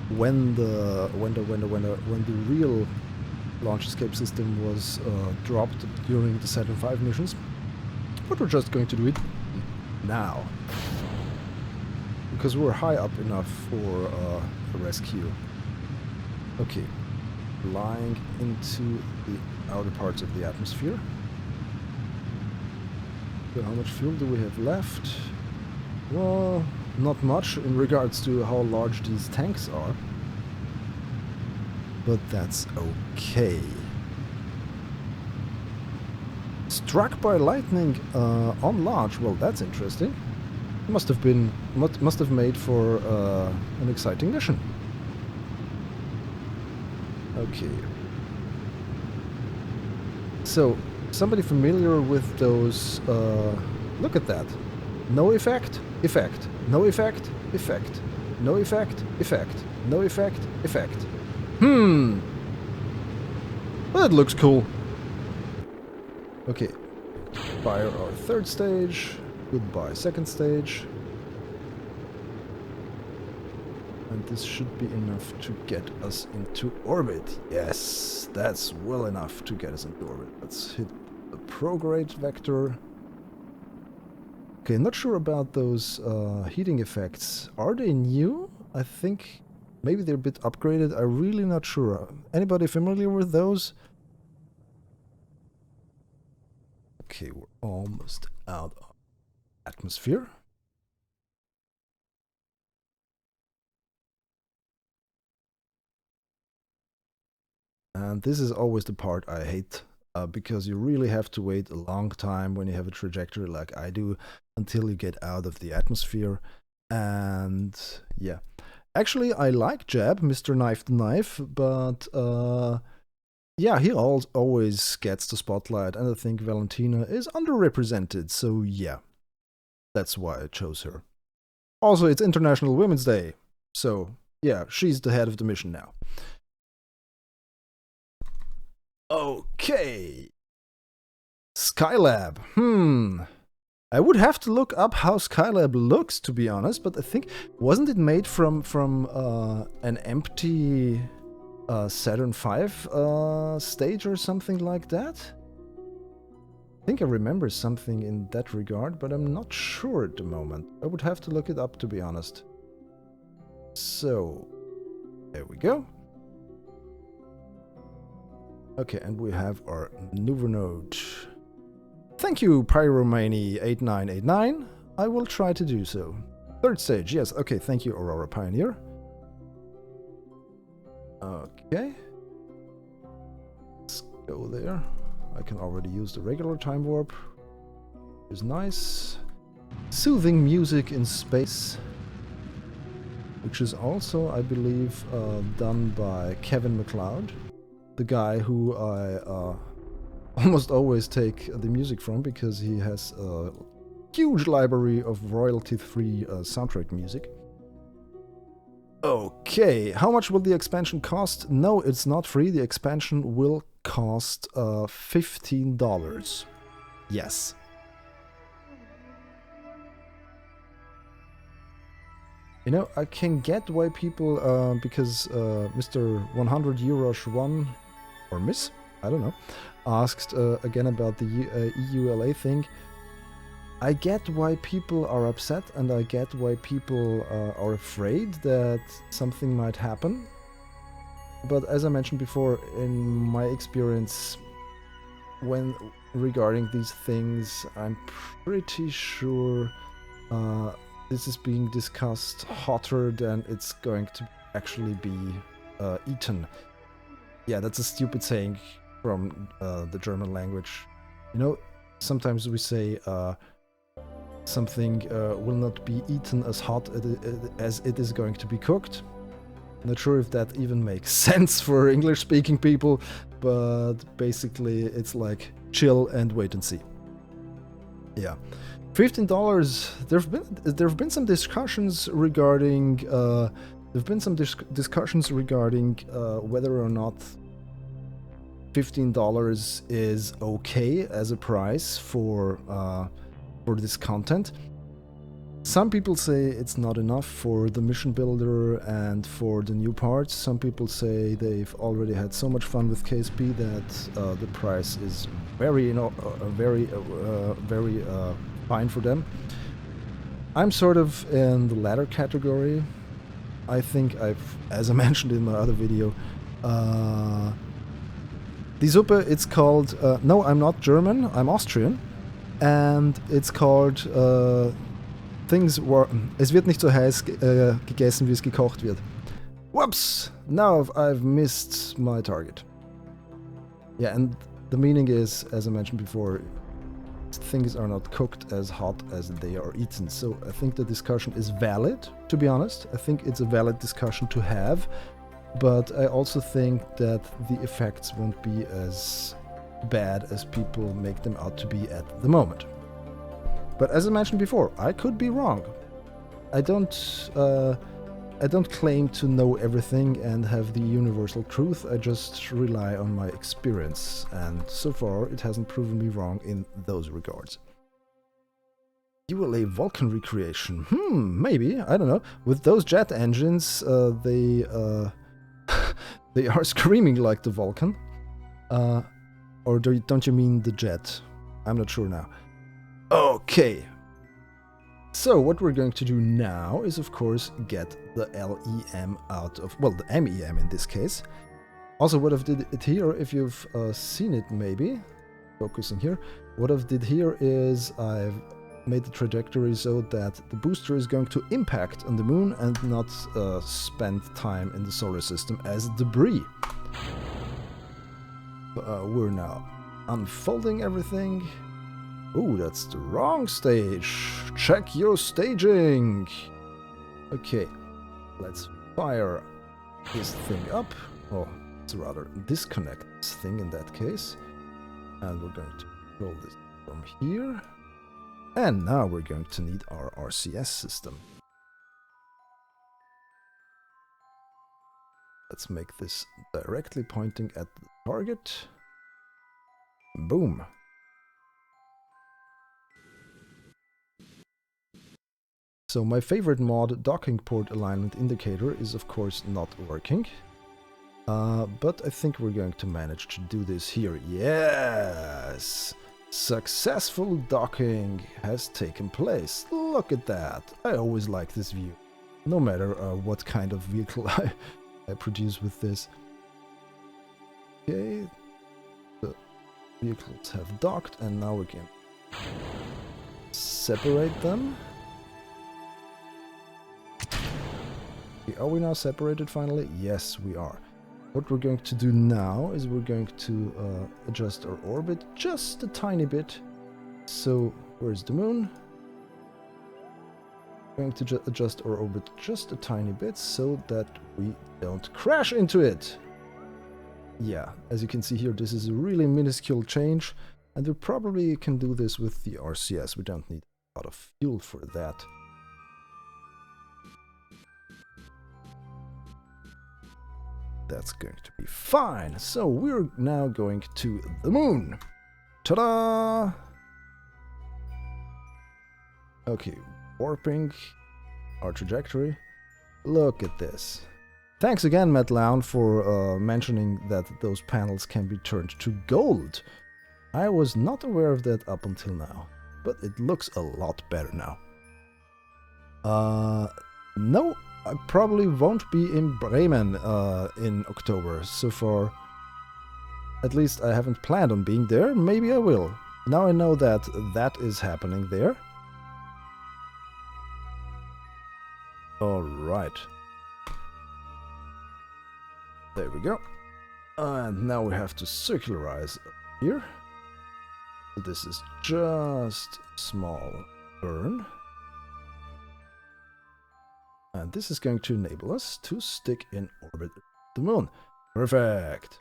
real launch escape system was dropped during the Saturn V missions. But we're just going to do it now, because we're high up enough for a rescue. Okay, flying into the outer parts of the atmosphere. So how much fuel do we have left? Well, not much in regards to how large these tanks are, but that's okay. Struck by lightning on launch. Well, that's interesting. Must have made for an exciting mission. Okay. So, somebody familiar with those... look at that. No effect, effect. No effect, effect. No effect, effect. No effect, effect. Well, that looks cool. Okay. Fire our third stage. Goodbye second stage. And this should be enough to get us into orbit. Yes, that's well enough to get us into orbit. Let's hit the prograde vector. Okay, not sure about those heating effects. Are they new? I think maybe they're a bit upgraded. I'm really not sure. Anybody familiar with those? Okay, we're almost out of atmosphere. And this is always the part I hate, because you really have to wait a long time when you have a trajectory like I do until you get out of the atmosphere. And yeah, actually I like Jab, Mr. Knife the Knife, but yeah, he always gets the spotlight, and I think Valentina is underrepresented, so yeah, that's why I chose her. Also, it's International Women's Day, so yeah, she's the head of the mission now. Okay. Skylab. I would have to look up how Skylab looks, to be honest, but I think... wasn't it made from an empty Saturn V stage or something like that? I think I remember something in that regard, but I'm not sure at the moment. I would have to look it up, to be honest. So, there we go. Okay, and we have our maneuver node. Thank you, Pyromani8989. I will try to do so. Third stage, yes. Okay, thank you, Aurora Pioneer. Okay. Let's go there. I can already use the regular time warp. It's nice. Soothing music in space. Which is also, I believe, done by Kevin MacLeod. The guy who I almost always take the music from, because he has a huge library of royalty-free soundtrack music. Okay, how much will the expansion cost? No, it's not free. The expansion will cost $15. Yes. You know, I can get why people, because Mr. 100 Euros 1, or Miss, I don't know, asked again about the EULA thing. I get why people are upset, and I get why people are afraid that something might happen. But as I mentioned before, in my experience, when regarding these things, I'm pretty sure this is being discussed hotter than it's going to actually be eaten. Yeah, that's a stupid saying from the German language. You know, sometimes we say something will not be eaten as hot as it is going to be cooked. Not sure if that even makes sense for English-speaking people, but basically it's like chill and wait and see. Yeah. $15. There've been some discussions regarding whether or not $15 is okay as a price for this content. Some people say it's not enough for the mission builder and for the new parts. Some people say they've already had so much fun with KSP that the price is very fine for them. I'm sort of in the latter category. I think as I mentioned in my other video, die Suppe, it's called, no, I'm not German, I'm Austrian, and it's called es wird nicht so heiß gegessen, wie es gekocht wird. Whoops! Now I've missed my target. Yeah, and the meaning is, as I mentioned before, things are not cooked as hot as they are eaten. So I think the discussion is valid, to be honest. I think it's a valid discussion to have, but I also think that the effects won't be as bad as people make them out to be at the moment. But as I mentioned before, I could be wrong. I don't claim to know everything and have the universal truth. I just rely on my experience, and so far it hasn't proven me wrong in those regards. ULA Vulcan recreation. Maybe, I don't know. With those jet engines, they are screaming like the Vulcan. Or don't you mean the jet? I'm not sure now. Okay. So what we're going to do now is, of course, get the LEM out of, well, the MEM in this case. Also, what I've did it here, if you've seen it maybe, focusing here, what I've did here is I've made the trajectory so that the booster is going to impact on the moon and not spend time in the solar system as debris. We're now unfolding everything. Oh, that's the wrong stage. Check your staging. Okay, let's fire this thing up. Oh, it's rather disconnect this thing in that case. And we're going to roll this from here. And now we're going to need our RCS system. Let's make this directly pointing at the target. Boom. So my favorite mod, docking port alignment indicator, is of course not working. But I think we're going to manage to do this here. Yes! Successful docking has taken place. Look at that. I always like this view. No matter what kind of vehicle I produce with this. Okay. The vehicles have docked and now we can separate them. Are we now separated finally? Yes, we are. What we're going to do now is we're going to adjust our orbit just a tiny bit. So, where's the moon? Going to adjust our orbit just a tiny bit so that we don't crash into it. Yeah, as you can see here, this is a really minuscule change, and we probably can do this with the RCS. We don't need a lot of fuel for that. That's going to be fine. So we're now going to the moon. Ta-da! Okay, warping our trajectory. Look at this. Thanks again, Matt Lown, for mentioning that those panels can be turned to gold. I was not aware of that up until now, but it looks a lot better now. No, I probably won't be in Bremen in October. So far, at least I haven't planned on being there. Maybe I will. Now I know that that is happening there. Alright. There we go. And now we have to circularize here. This is just a small burn. And this is going to enable us to stick in orbit at the moon. Perfect!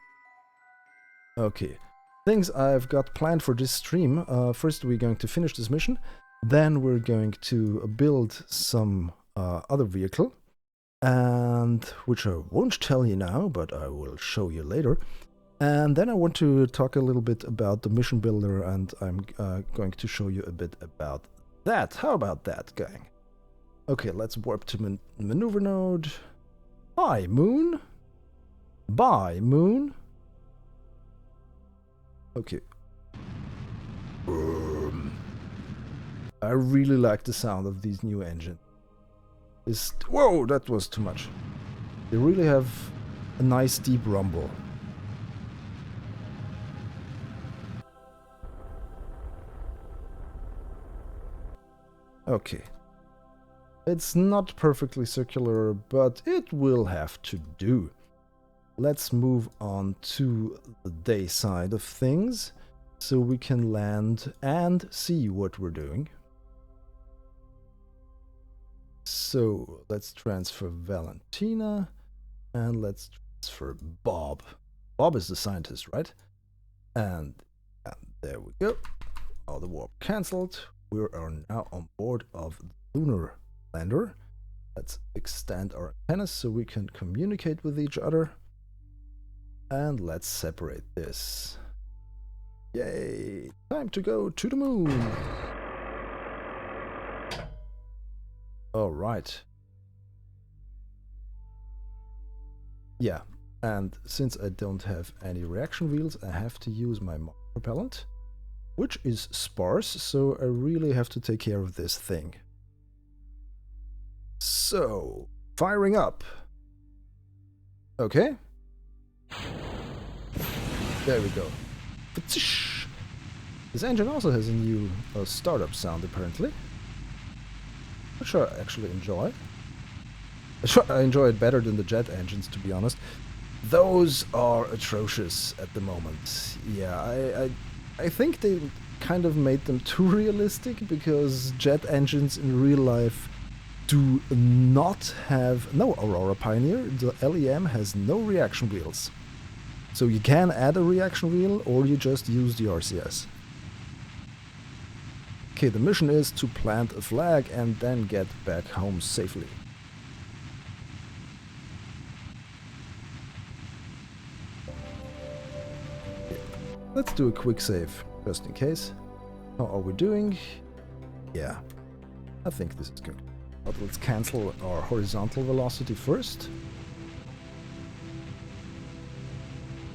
Okay, things I've got planned for this stream. First we're going to finish this mission. Then we're going to build some other vehicle. And which I won't tell you now, but I will show you later. And then I want to talk a little bit about the mission builder, and I'm going to show you a bit about that. How about that, gang? Okay, let's warp to maneuver node. Hi, moon. Bye, moon. Okay. I really like the sound of these new engines. Whoa, that was too much. They really have a nice deep rumble. Okay. It's not perfectly circular, but it will have to do. Let's move on to the day side of things. so we can land and see what we're doing. So let's transfer Valentina and let's transfer Bob. Bob is the scientist, right? And there we go. All the warp cancelled. We are now on board of the lunar lander. Let's extend our antennas so we can communicate with each other. And let's separate this. Yay! Time to go to the moon! Alright. Yeah, and since I don't have any reaction wheels, I have to use my propellant, which is sparse, so I really have to take care of this thing. So, firing up. Okay. There we go. This engine also has a new startup sound, apparently, which I actually enjoy. I enjoy it better than the jet engines, to be honest. Those are atrocious at the moment. Yeah, I think they kind of made them too realistic, because jet engines in real life do not have... No, Aurora Pioneer, the LEM has no reaction wheels. So you can add a reaction wheel, or you just use the RCS. Okay, the mission is to plant a flag and then get back home safely. Let's do a quick save, just in case. How are we doing? Yeah, I think this is good. But let's cancel our horizontal velocity first.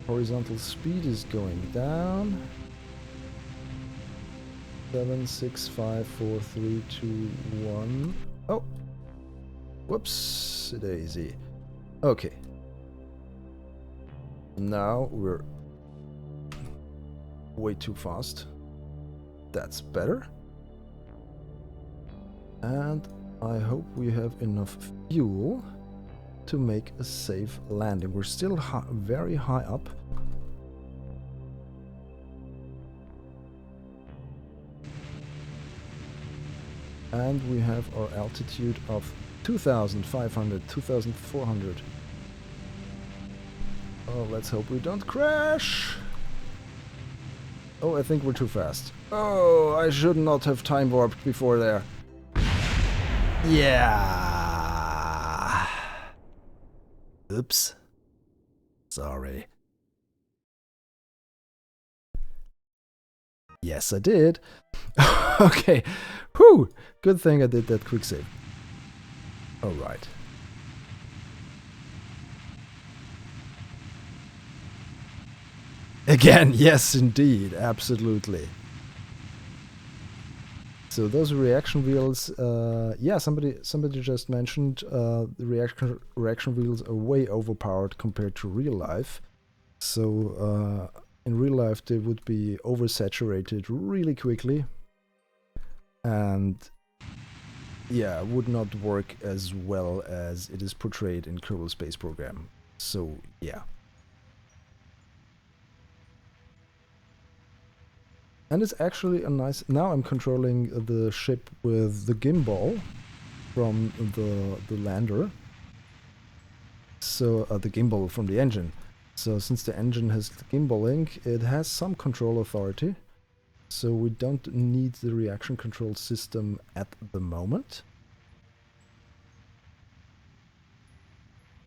Horizontal speed is going down. 7, 6, 5, 4, 3, 2, 1. Oh! Whoops! Daisy. Okay. Now we're way too fast. That's better. And I hope we have enough fuel to make a safe landing. We're still very high up. And we have our altitude of 2,500, 2,400. Oh, let's hope we don't crash. Oh, I think we're too fast. Oh, I should not have time warped before there. Yeah. Oops. Sorry. Yes, I did. Okay. Whew. Good thing I did that quick save. Alright. Again, yes, indeed. Absolutely. So those reaction wheels, yeah, somebody just mentioned the reaction wheels are way overpowered compared to real life. So in real life they would be oversaturated really quickly, and yeah, would not work as well as it is portrayed in Kerbal Space Program. So yeah. And it's actually a nice... Now I'm controlling the ship with the gimbal from the lander. So the gimbal from the engine. So since the engine has the gimbal link, it has some control authority. So we don't need the reaction control system at the moment.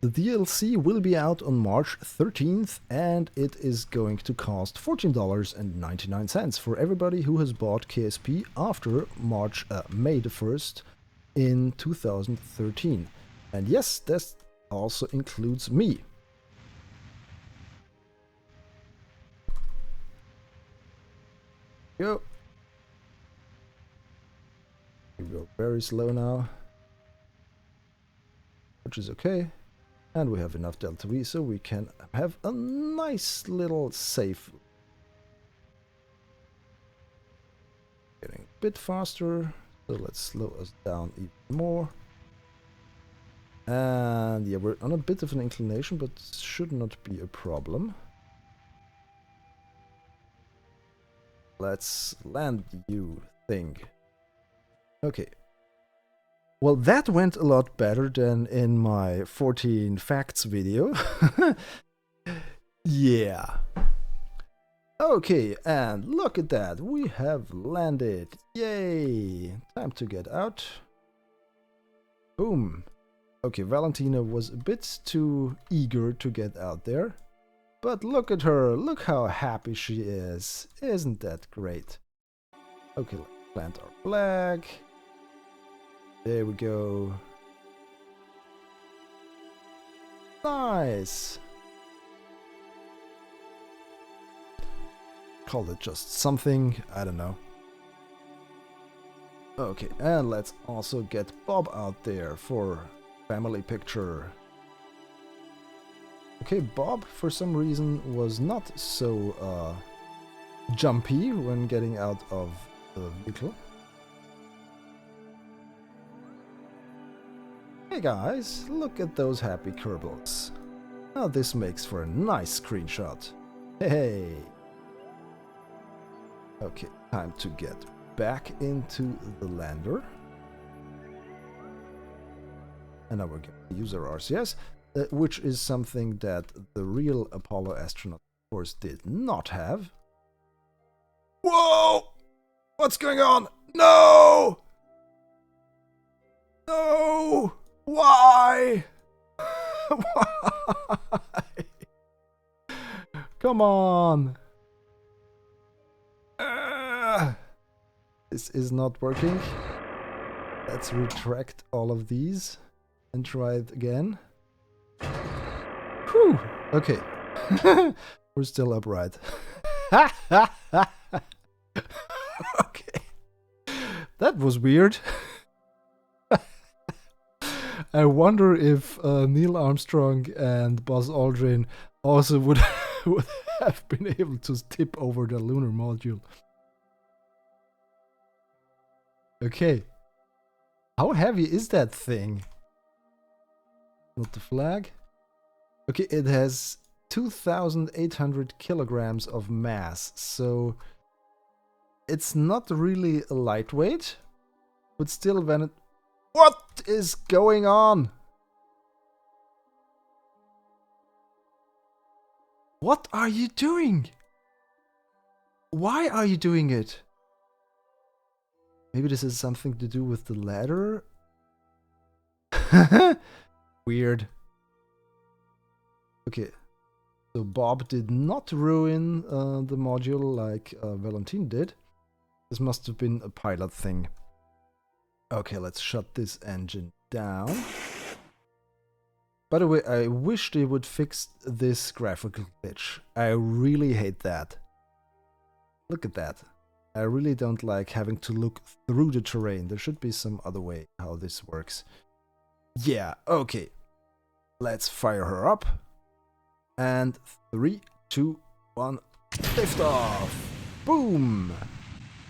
The DLC will be out on March 13th, and it is going to cost $14.99 for everybody who has bought KSP after May the 1st in 2013. And yes, this also includes me. Go. We go very slow now, which is okay. And we have enough delta V, so we can have a nice little safe. Getting a bit faster, so let's slow us down even more. And yeah, we're on a bit of an inclination, but should not be a problem. let's land you thing. Okay. Well, that went a lot better than in my 14 facts video. Yeah. Okay, and look at that. We have landed. Yay! Time to get out. Boom. Okay, Valentina was a bit too eager to get out there. But look at her. Look how happy she is. Isn't that great? Okay, let's plant our flag. There we go. Nice. Call it just something. I don't know. Okay, and let's also get Bob out there for family picture. Okay, Bob, for some reason, was not so jumpy when getting out of the vehicle. Hey guys, look at those happy Kerbals. Now this makes for a nice screenshot. Hey! Okay, time to get back into the lander. And now we're going to use our RCS, which is something that the real Apollo astronaut, of course, did not have. Whoa! What's going on? No! No! Why? Why? Come on! This is not working. Let's retract all of these and try it again. Whew! Okay. We're still upright. Okay. That was weird. I wonder if Neil Armstrong and Buzz Aldrin also would have been able to tip over the lunar module. Okay. How heavy is that thing? Not the flag. Okay, it has 2,800 kilograms of mass, so it's not really a lightweight, but still when it... What is going on? What are you doing? Why are you doing it? Maybe this is something to do with the ladder? Weird. Okay. So Bob did not ruin the module like Valentin did. This must have been a pilot thing. Okay, let's shut this engine down. By the way, I wish they would fix this graphical glitch. I really hate that. Look at that. I really don't like having to look through the terrain. There should be some other way how this works. Yeah, okay. Let's fire her up. And 3, 2, 1, lift off! Boom!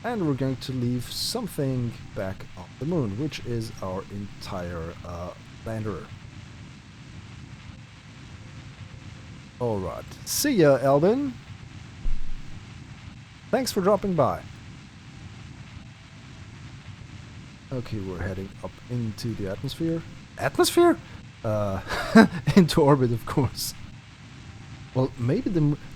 And we're going to leave something back on the moon, which is our entire lander. Alright, see ya, Albin! Thanks for dropping by. Okay, we're heading up into the atmosphere. Atmosphere? Into orbit, of course. Well, maybe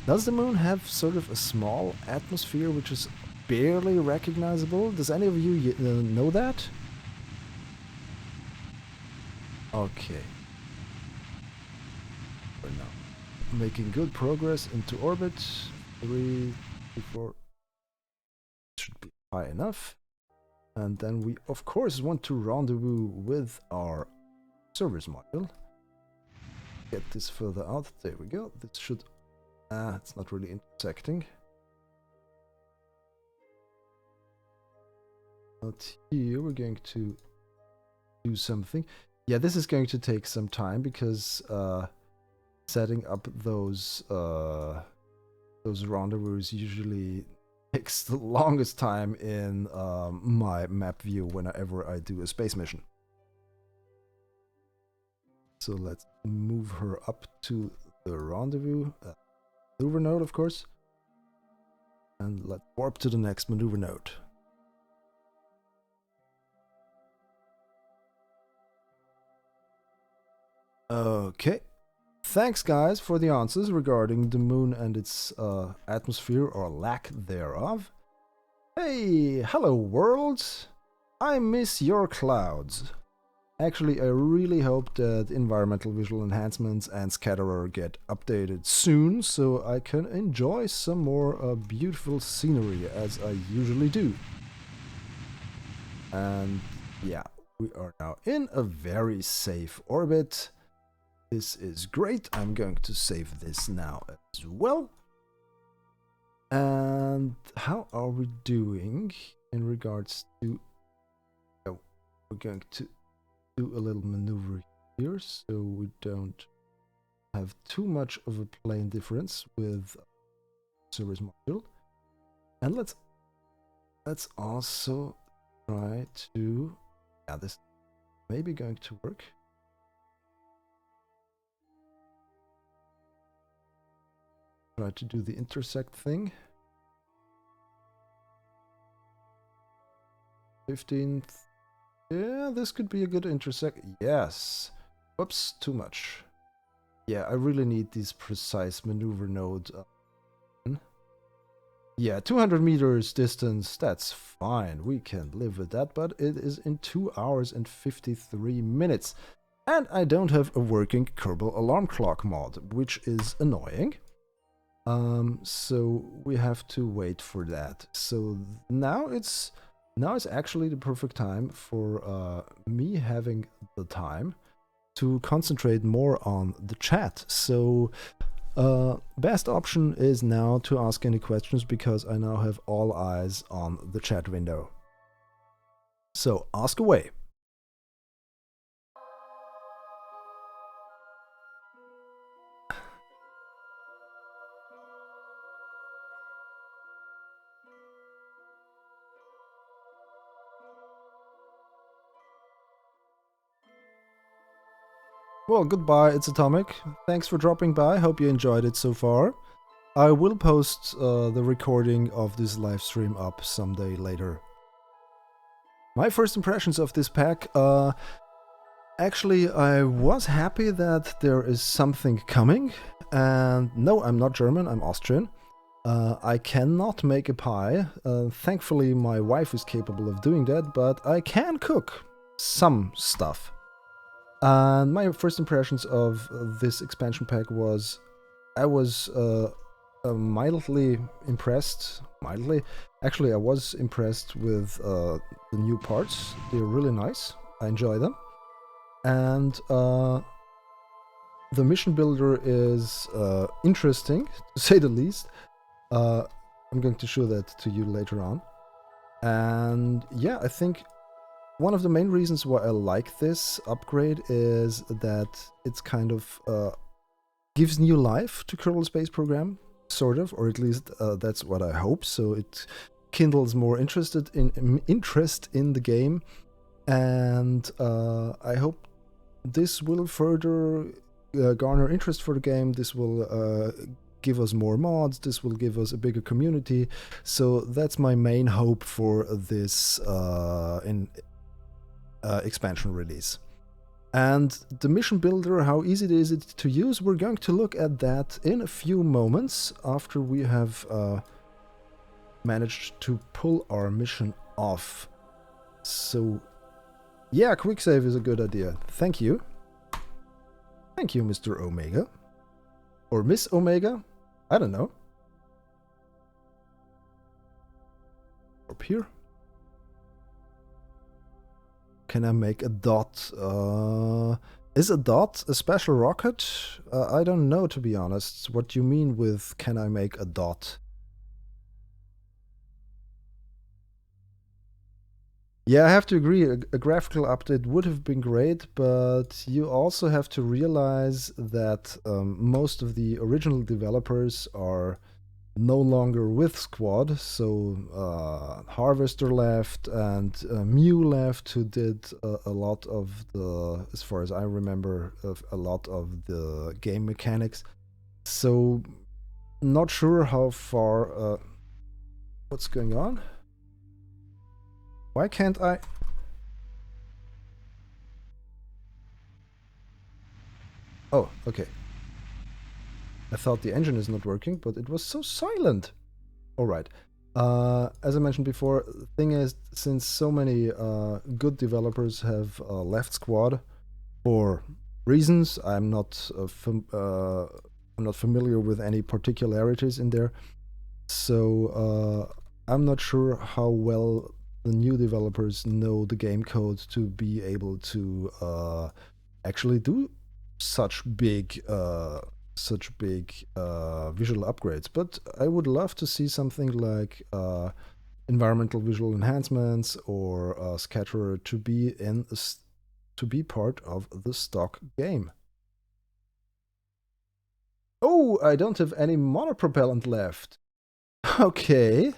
does the moon have sort of a small atmosphere which is barely recognizable? Does any of you know that? Okay. We're now making good progress into orbit. 3, 4. Should be high enough. And then we, of course, want to rendezvous with our service module. Get this further out. There we go. This should... it's not really intersecting. But here we're going to do something. Yeah, this is going to take some time because setting up those rendezvous usually takes the longest time in my map view whenever I do a space mission. So let's move her up to the rendezvous. Rover node, of course. And let's warp to the next maneuver node. Okay. Thanks, guys, for the answers regarding the moon and its atmosphere or lack thereof. Hey, hello world! I miss your clouds. Actually, I really hope that environmental visual enhancements and Scatterer get updated soon, so I can enjoy some more beautiful scenery as I usually do. And yeah, we are now in a very safe orbit. This is great. I'm going to save this now as well. And how are we doing in regards to... Oh, we're going to do a little maneuver here so we don't have too much of a plane difference with service module. And let's also try to... Yeah, this may be going to work. Try to do the intersect thing. 15th. Yeah, this could be a good intersect. Yes. Whoops, too much. Yeah, I really need these precise maneuver node. Yeah, 200 meters distance, that's fine. We can live with that, but it is in 2 hours and 53 minutes. And I don't have a working Kerbal alarm clock mod, which is annoying. So we have to wait for that. So now it's actually the perfect time for me having the time to concentrate more on the chat. So best option is now to ask any questions because I now have all eyes on the chat window. So ask away. Well, goodbye, it's Atomic. Thanks for dropping by. Hope you enjoyed it so far. I will post the recording of this live stream up someday later. My first impressions of this pack, actually I was happy that there is something coming. And no, I'm not German, I'm Austrian. I cannot make a pie. Thankfully my wife is capable of doing that, but I can cook some stuff. And my first impressions of this expansion pack was, I was mildly impressed. Actually, I was impressed with the new parts. They're really nice. I enjoy them. And the mission builder is interesting, to say the least. I'm going to show that to you later on. And yeah, I think one of the main reasons why I like this upgrade is that it's kind of gives new life to Kerbal Space Program, sort of, or at least that's what I hope. So it kindles more interest in the game, and I hope this will further garner interest for the game. This will give us more mods. This will give us a bigger community. So that's my main hope for this expansion release. And the mission builder, how easy is it to use? We're going to look at that in a few moments after we have managed to pull our mission off. So yeah, quick save is a good idea. Thank you. Thank you, Mr. Omega. Or Miss Omega? I don't know. Up here. Can I make a dot? Is a dot a special rocket? I don't know, to be honest. What you mean with can I make a dot? Yeah, I have to agree, a graphical update would have been great, but you also have to realize that most of the original developers are no longer with Squad, so Harvester left and Mew left, who did a lot of the, as far as I remember, a lot of the game mechanics. So not sure how far What's going on? Why can't I? Oh, okay. I thought the engine is not working, but it was so silent. Alright. As I mentioned before, the thing is, since so many good developers have left Squad for reasons, I'm not familiar with any particularities in there, so I'm not sure how well the new developers know the game code to be able to actually do such big visual upgrades. But I would love to see something like environmental visual enhancements or scatterer to be part of the stock game. Oh, I don't have any monopropellant left. Okay,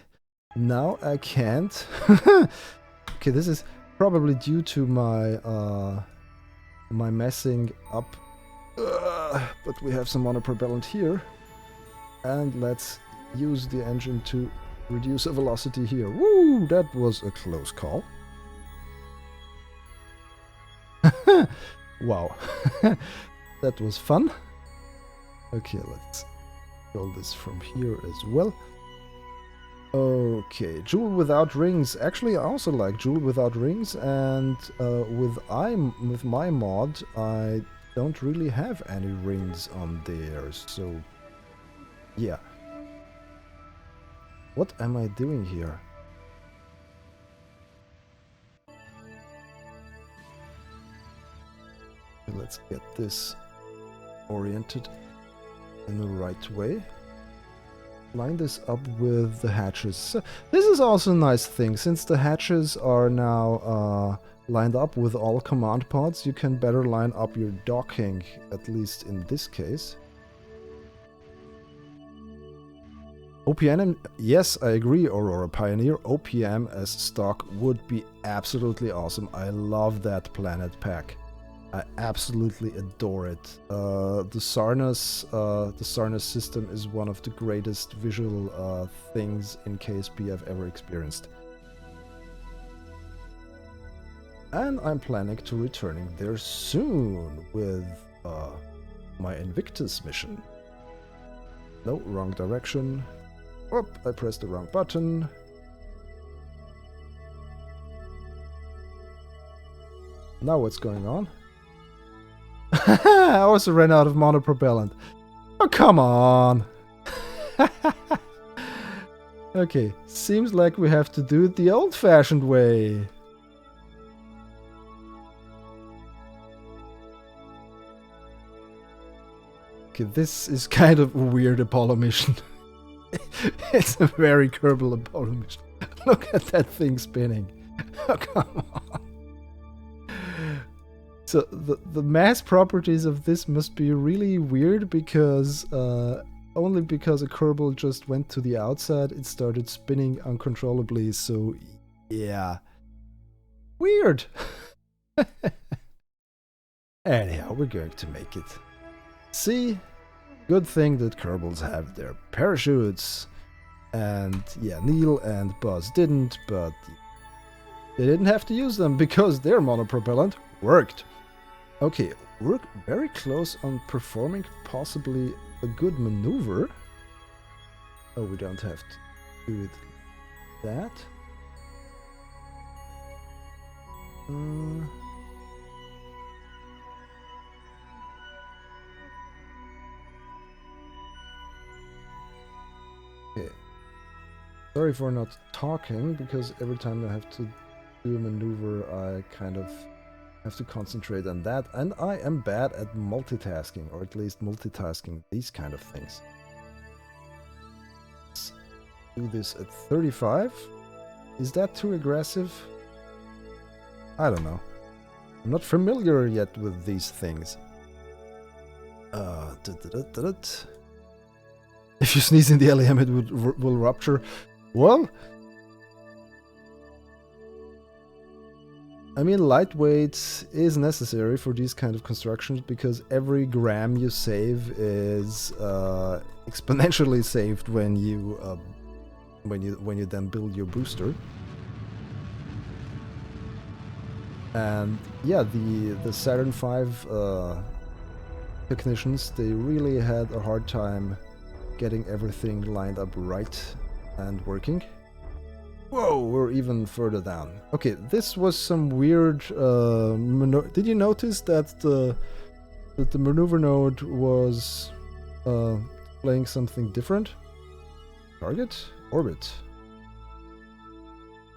now I can't. Okay, this is probably due to my my messing up. But we have some monopropellant here, and let's use the engine to reduce the velocity here. Woo! That was a close call. Wow, that was fun. Okay, let's roll this from here as well. Okay, Jewel without rings. Actually, I also like Jewel without rings, and with my mod, I don't really have any rings on there, so yeah. What am I doing here? Let's get this oriented in the right way. Line this up with the hatches. So this is also a nice thing, since the hatches are now lined up with all command pods, you can better line up your docking, at least in this case. OPM, yes, I agree, Aurora Pioneer. OPM as stock would be absolutely awesome. I love that planet pack. I absolutely adore it. The Sarnas system is one of the greatest visual things in KSP I've ever experienced. And I'm planning to returning there soon with my Invictus mission. No, wrong direction. Oop, I pressed the wrong button. Now what's going on? I also ran out of monopropellant. Oh, come on! Okay, seems like we have to do it the old-fashioned way. Okay, this is kind of a weird Apollo mission. It's a very Kerbal Apollo mission. Look at that thing spinning. Oh, come on. So the mass properties of this must be really weird, because only because a Kerbal just went to the outside, it started spinning uncontrollably. So yeah, weird. Anyhow, we're going to make it. See, good thing that Kerbals have their parachutes, and yeah, Neil and Buzz didn't, but they didn't have to use them because their monopropellant worked. Okay, we're very close on performing possibly a good maneuver. Oh, we don't have to do it that. Okay. Sorry for not talking, because every time I have to do a maneuver, I kind of have to concentrate on that, and I am bad at multitasking, or at least multitasking these kind of things. Let's do this at 35. Is that too aggressive? I don't know. I'm not familiar yet with these things. If you sneeze in the LEM, it will rupture. Well, I mean, lightweight is necessary for these kind of constructions, because every gram you save is exponentially saved when you when you then build your booster. And yeah, the Saturn V technicians, they really had a hard time getting everything lined up right and working. Whoa, we're even further down. Okay, this was some weird did you notice that the maneuver node was playing something different? Target? Orbit.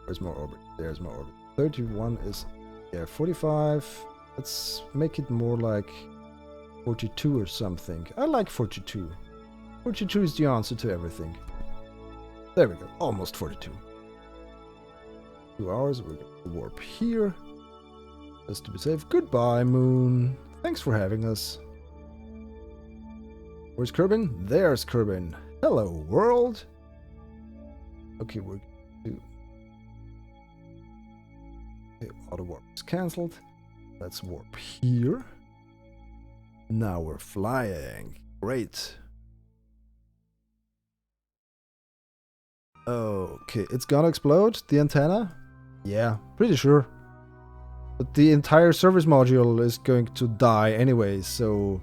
There's more orbit. There's more orbit. 31 is... yeah, 45. Let's make it more like 42 or something. I like 42. 42 is the answer to everything. There we go. Almost 42. 2 hours. We're going to warp here. Just to be safe. Goodbye, Moon. Thanks for having us. Where's Kerbin? There's Kerbin. Hello, world. Okay, we're going to... okay, auto warp is cancelled. Let's warp here. Now we're flying. Great. Okay, it's gonna explode, the antenna? Yeah, pretty sure. But the entire service module is going to die anyway, so...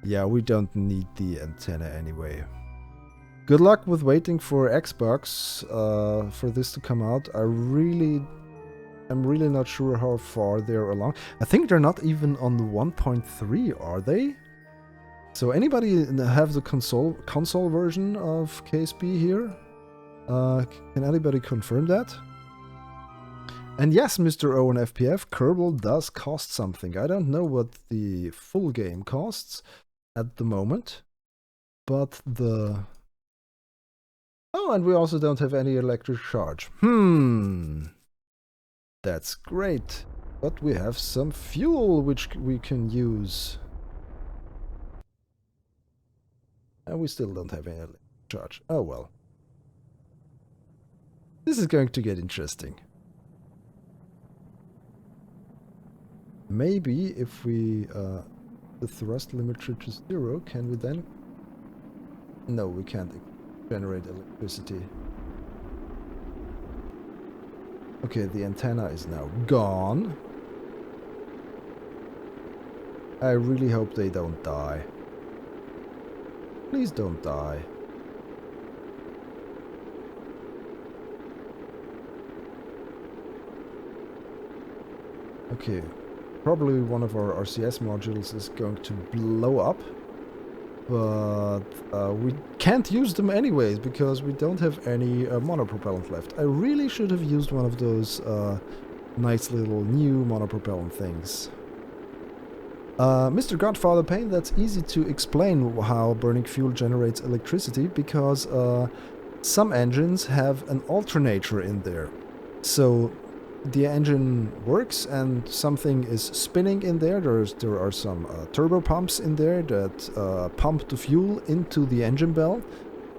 yeah, we don't need the antenna anyway. Good luck with waiting for Xbox for this to come out. I'm really not sure how far they're along. I think they're not even on the 1.3, are they? So anybody have the console version of KSP here? Can anybody confirm that? And yes, Mr. Owen FPF, Kerbal does cost something. I don't know what the full game costs at the moment, but the... oh, and we also don't have any electric charge. That's great. But we have some fuel which we can use. And we still don't have any electric charge. Oh well. This is going to get interesting. Maybe if we the thrust limiter to 0, can we then... no, we can't generate electricity. Okay, the antenna is now gone. I really hope they don't die. Please don't die. Okay, probably one of our RCS modules is going to blow up. But we can't use them anyways, because we don't have any monopropellant left. I really should have used one of those nice little new monopropellant things. Mr. Godfather Payne, that's easy to explain how burning fuel generates electricity, because some engines have an alternator in there. So the engine works and something is spinning in there. There are some turbo pumps in there that pump the fuel into the engine bell.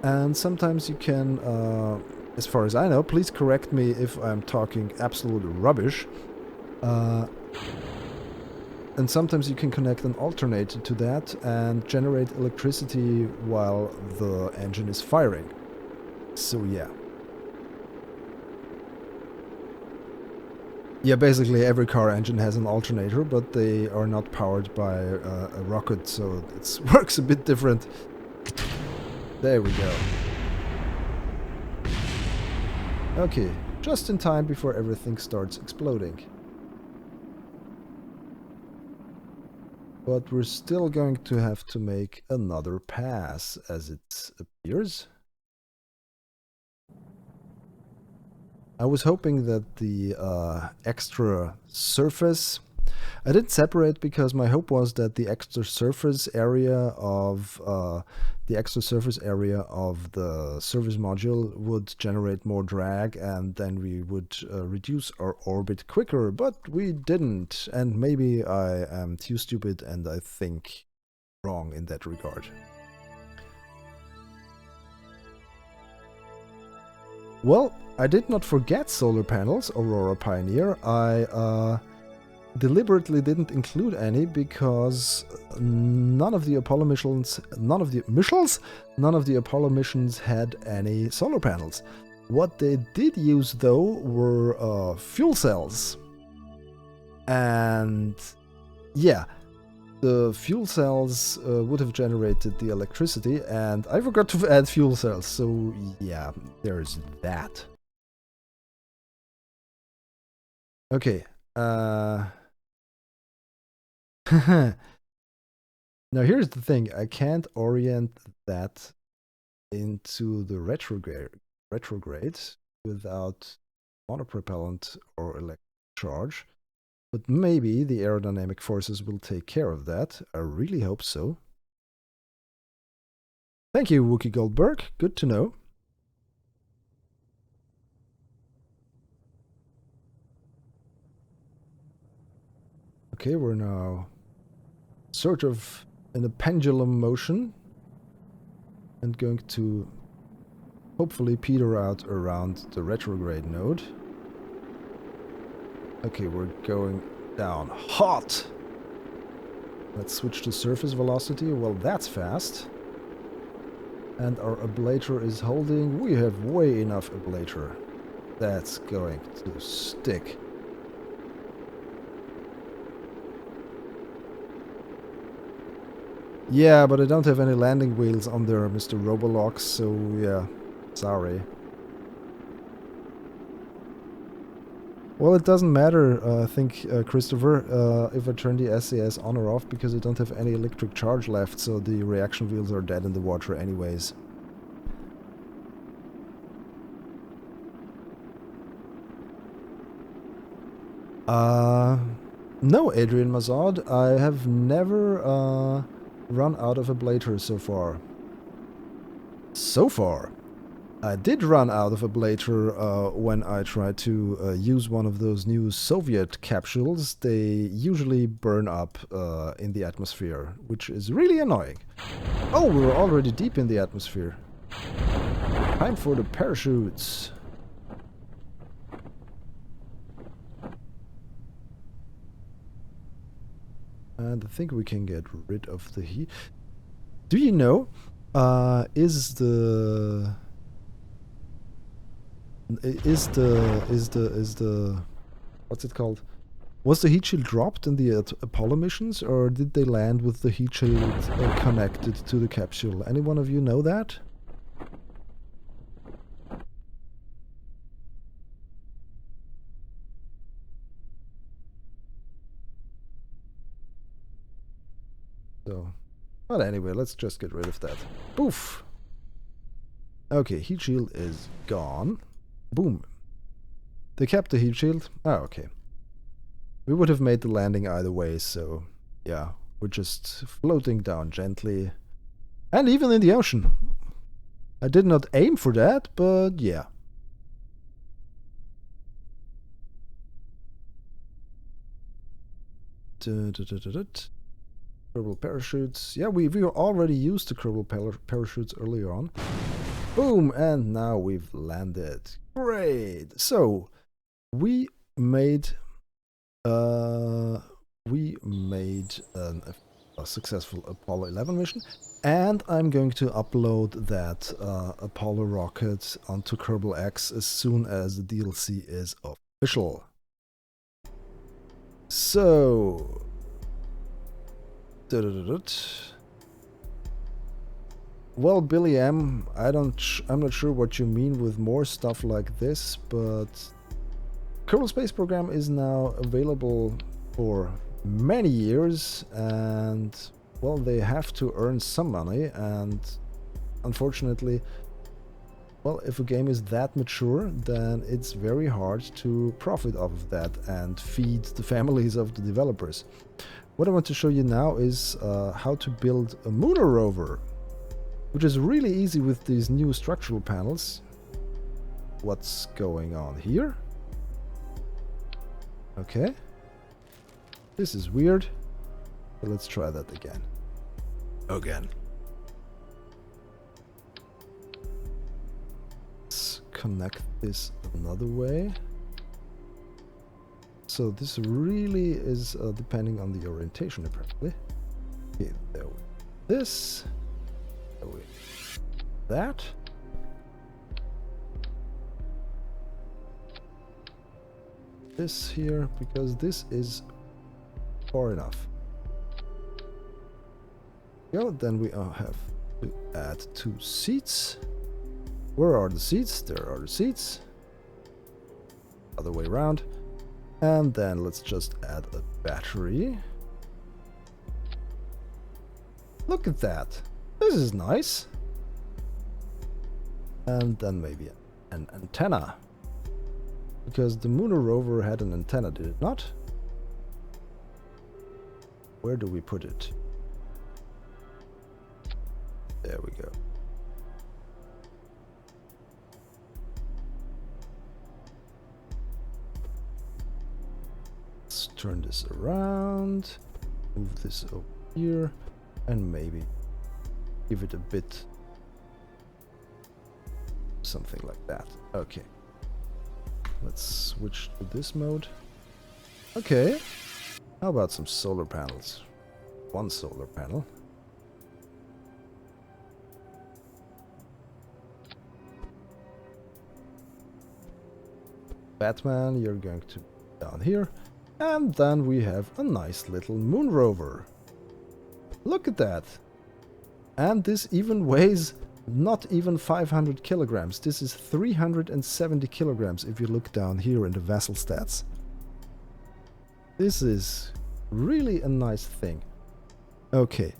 And sometimes you can, as far as I know, please correct me if I'm talking absolute rubbish, and sometimes you can connect an alternator to that and generate electricity while the engine is firing. So yeah. Yeah, basically every car engine has an alternator, but they are not powered by a rocket, so it works a bit different. There we go. Okay, just in time before everything starts exploding. But we're still going to have to make another pass, as it appears. I was hoping that the extra surface... I didn't separate because my hope was that the extra surface area of the service module would generate more drag, and then we would reduce our orbit quicker, but we didn't. And maybe I am too stupid and I think wrong in that regard. Well, I did not forget solar panels, Aurora Pioneer. I deliberately didn't include any because none of the Apollo missions had any solar panels. What they did use though were fuel cells. And yeah, the fuel cells would have generated the electricity, and I forgot to add fuel cells, so yeah, there's that. Okay, now here's the thing, I can't orient that into the retrograde without monopropellant or electric charge. But maybe the aerodynamic forces will take care of that. I really hope so. Thank you, Wookie Goldberg. Good to know. Okay, we're now sort of in a pendulum motion and going to hopefully peter out around the retrograde node. Okay, we're going down hot. Let's switch to surface velocity. Well, that's fast. And our ablator is holding. We have way enough ablator. That's going to stick. Yeah, but I don't have any landing wheels on there, Mr. Robolox, so yeah, sorry. Well, it doesn't matter, I think, Christopher, if I turn the SAS on or off, because I don't have any electric charge left, so the reaction wheels are dead in the water anyways. No, Adrian Mazad, I have never run out of ablator so far. So far. I did run out of ablator when I tried to use one of those new Soviet capsules. They usually burn up in the atmosphere, which is really annoying. Oh, we're already deep in the atmosphere. Time for the parachutes. And I think we can get rid of the heat. Do you know, is the what's it called? Was the heat shield dropped in the Apollo missions, or did they land with the heat shield connected to the capsule? Any one of you know that? So, but anyway, let's just get rid of that. Poof! Okay, heat shield is gone. Boom. They kept the heat shield? Oh, okay. We would have made the landing either way, so yeah, we're just floating down gently. And even in the ocean. I did not aim for that, but yeah. Kerbal parachutes. Yeah, we already used the Kerbal parachutes earlier on. Boom! And now we've landed. Great! So, we made a successful Apollo 11 mission, and I'm going to upload that Apollo rocket onto Kerbal X as soon as the DLC is official. So, well, Billy M, I'm not sure what you mean with more stuff like this, but Kerbal Space Program is now available for many years, and well, they have to earn some money, and unfortunately, well, if a game is that mature, then it's very hard to profit off of that and feed the families of the developers. What I want to show you now is how to build a lunar rover, which is really easy with these new structural panels. What's going on here? Okay. This is weird. But let's try that again. Let's connect this another way. so this really is depending on the orientation apparently. Okay, there we this. There we that. This here, because this is far enough. Go, then we have to add 2 seats. Where are the seats? There are the seats. Other way around. And then let's just add a battery. Look at that. This is nice. And then maybe an antenna. Because the Lunar Rover had an antenna, did it not? Where do we put it? There we go. Let's turn this around, move this over here, and maybe give it a bit something like that. Okay. Let's switch to this mode. Okay. How about some solar panels? 1 solar panel. Batman, you're going to be down here. And then we have a nice little moon rover. Look at that. And this even weighs not even 500 kilograms. This is 370 kilograms if you look down here in the vessel stats. This is really a nice thing. Okay.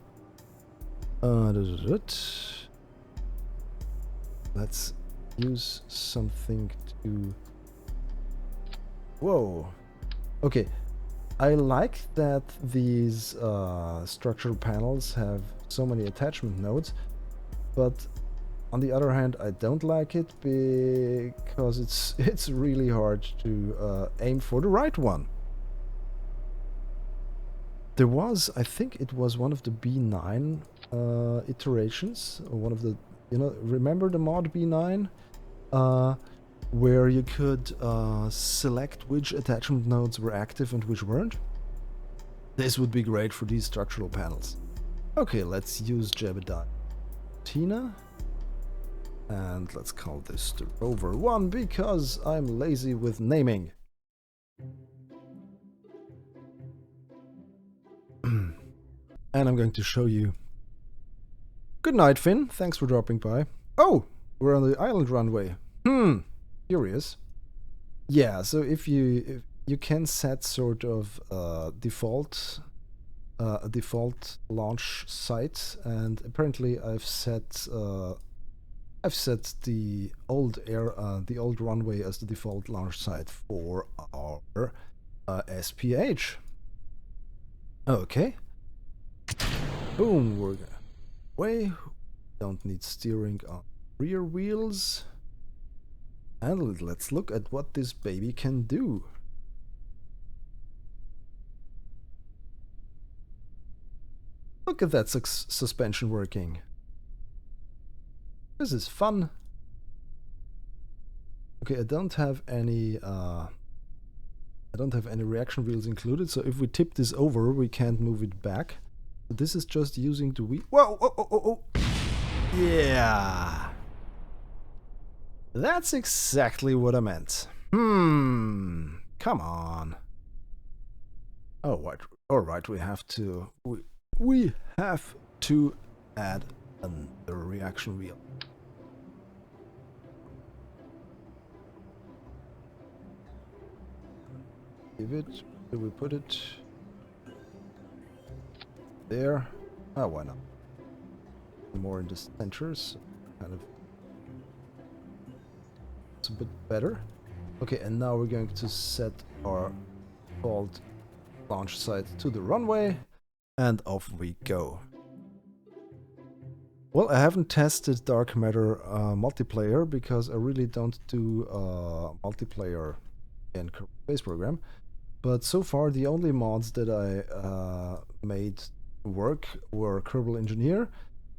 Let's use something to... Whoa. Okay. I like that these structural panels have so many attachment nodes, but on the other hand, I don't like it because it's really hard to aim for the right one. There was, I think it was one of the B9 iterations, or one of the, you know, remember the mod B9? Where you could select which attachment nodes were active and which weren't. This would be great for these structural panels. Okay, let's use Jebediah Tina. And let's call this the Rover 1 because I'm lazy with naming. And I'm going to show you. Good night, Finn. Thanks for dropping by. Oh, we're on the island runway. Curious. Yeah, so if you can set sort of default launch site, and apparently I've set the old runway as the default launch site for our SPH. Okay. Boom, we're away. Don't need steering on rear wheels. And let's look at what this baby can do. Look at that suspension working. This is fun. Okay, I don't have any reaction wheels included, so if we tip this over, we can't move it back. But this is just using the wheel. Whoa! Oh! Yeah! That's exactly what I meant. Come on. Oh, right. All right, we have to add the reaction wheel. Give it. Do we put it there? Oh, why not? More in the centers, kind of. It's a bit better. Okay, and now we're going to set our default launch site to the runway, and off we go. Well, I haven't tested Dark Matter multiplayer because I really don't do multiplayer in Kerbal Space Program. But so far, the only mods that I made work were Kerbal Engineer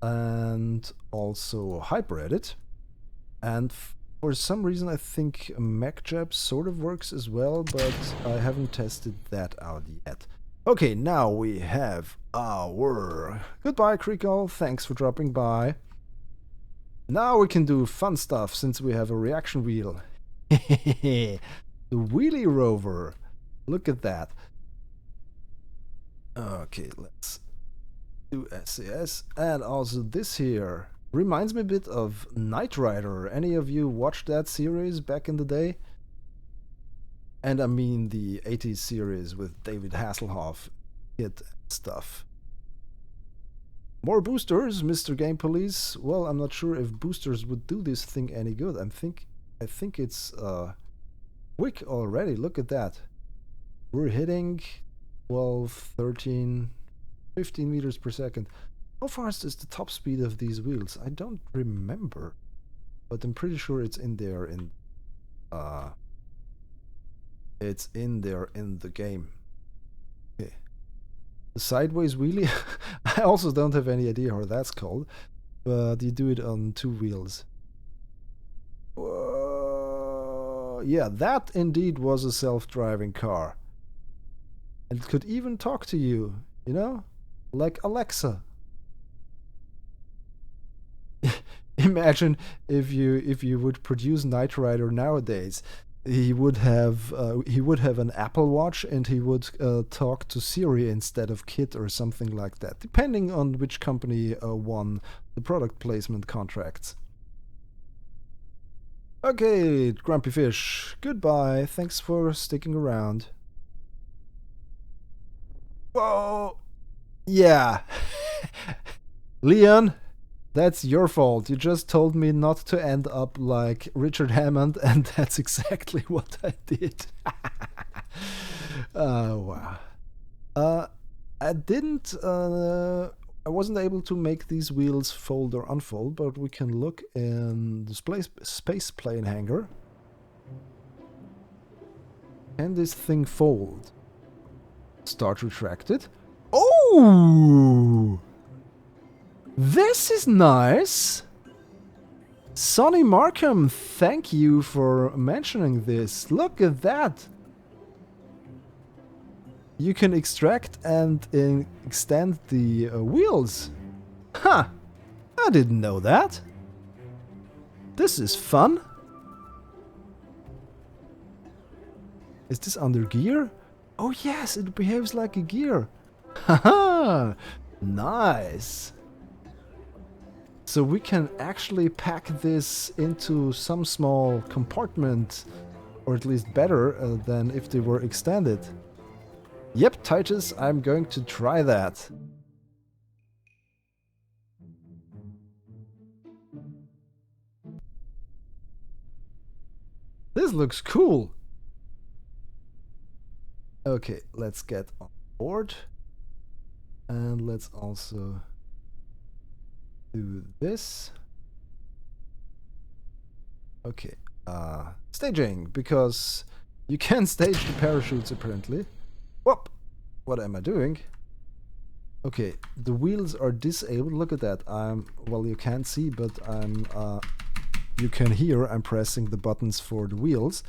and also HyperEdit. And For some reason I think MacJab sort of works as well, but I haven't tested that out yet. Okay, now we have our... Goodbye, Krikal, thanks for dropping by. Now we can do fun stuff since we have a reaction wheel. The wheelie rover. Look at that. Okay, let's do SAS. And also this here reminds me a bit of Knight Rider. Any of you watched that series back in the day? And I mean the 80s series with David Hasselhoff, kid stuff. More boosters, Mr. Game Police. Well, I'm not sure if boosters would do this thing any good. I think it's quick already. Look at that. We're hitting 12, 13, 15 meters per second. How fast is the top speed of these wheels? I don't remember, but I'm pretty sure it's in there in the game. Okay. The sideways wheelie. I also don't have any idea how that's called, but you do it on 2 wheels. Whoa. Yeah, that indeed was a self-driving car. And it could even talk to you, you know? Like Alexa. Imagine if you would produce Knight Rider nowadays. He would have an Apple Watch and he would talk to Siri instead of Kit or something like that, depending on which company won the product placement contracts. Okay, Grumpy Fish, goodbye. Thanks for sticking around. Whoa! Yeah. Leon, that's your fault. You just told me not to end up like Richard Hammond, and that's exactly what I did. Wow. I wasn't able to make these wheels fold or unfold, but we can look in the space plane hangar. Can this thing fold? Start retracted. Oh! This is nice! Sonny Markham, thank you for mentioning this. Look at that! You can extract and extend the wheels. Huh! I didn't know that. This is fun. Is this under gear? Oh yes, it behaves like a gear. Haha! Nice! So we can actually pack this into some small compartment, or at least better than if they were extended. Yep, Titus, I'm going to try that. This looks cool. Okay, let's get on board. And let's also do this. Okay, staging, because you can stage the parachutes apparently. Whoop! What am I doing? Okay, the wheels are disabled. Look at that. Well, you can't see, but you can hear I'm pressing the buttons for the wheels.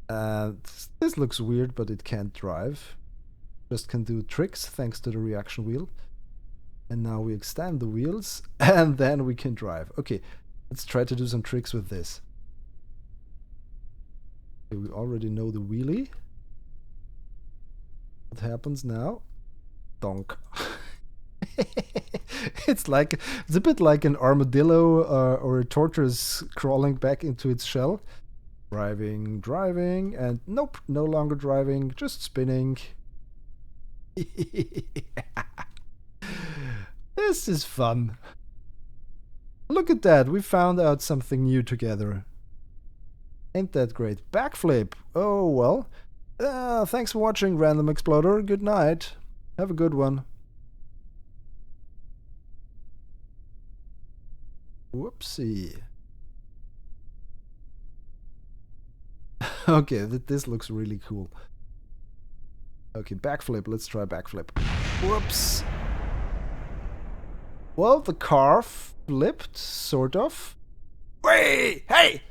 This looks weird, but it can't drive. Just can do tricks thanks to the reaction wheel. And now we extend the wheels, and then we can drive. Okay, let's try to do some tricks with this. Okay, we already know the wheelie. What happens now? Donk. It's a bit like an armadillo or a tortoise crawling back into its shell. Driving, and nope, no longer driving, just spinning. This is fun. Look at that, we found out something new together. Ain't that great? Backflip. Oh, well. Thanks for watching, Random Exploder. Good night. Have a good one. Whoopsie. Okay, this looks really cool. Okay, backflip. Let's try backflip. Whoops. Well, the car flipped, sort of. Wait! Hey!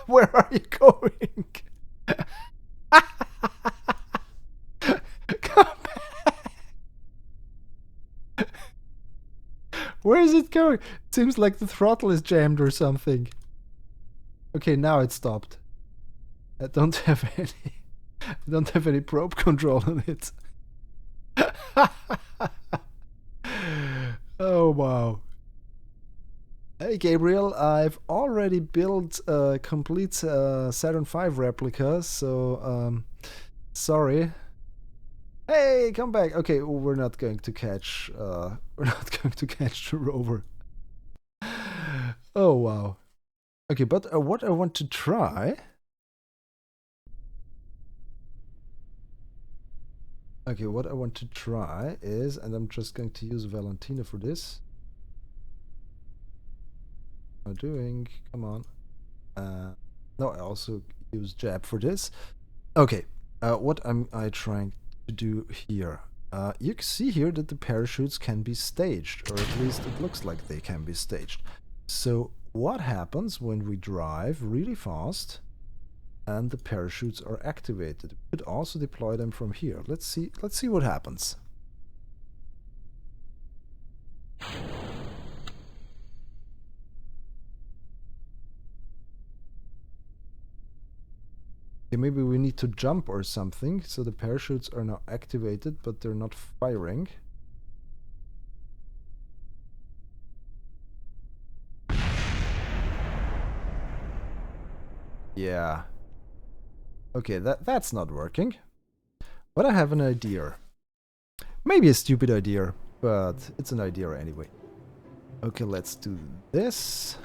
Where are you going? Come back! Where is it going? It seems like the throttle is jammed or something. Okay, now it stopped. I don't have any probe control on it. Oh wow. Hey Gabriel, I've already built a complete Saturn V replica, so sorry. Hey, come back. Okay, we're not going to catch the rover. Oh wow. Okay, but what I want to try. Okay, what I want to try is, and I'm just going to use Valentina for this. What am I doing? Come on. No, I also use Jab for this. Okay, what am I trying to do here? You can see here that the parachutes can be staged, or at least it looks like they can be staged. So what happens when we drive really fast and the parachutes are activated? We could also deploy them from here. Let's see what happens. Okay, maybe we need to jump or something, so the parachutes are now activated, but they're not firing. Yeah. Okay, that's not working. But I have an idea. Maybe a stupid idea, but it's an idea anyway. Okay, let's do this.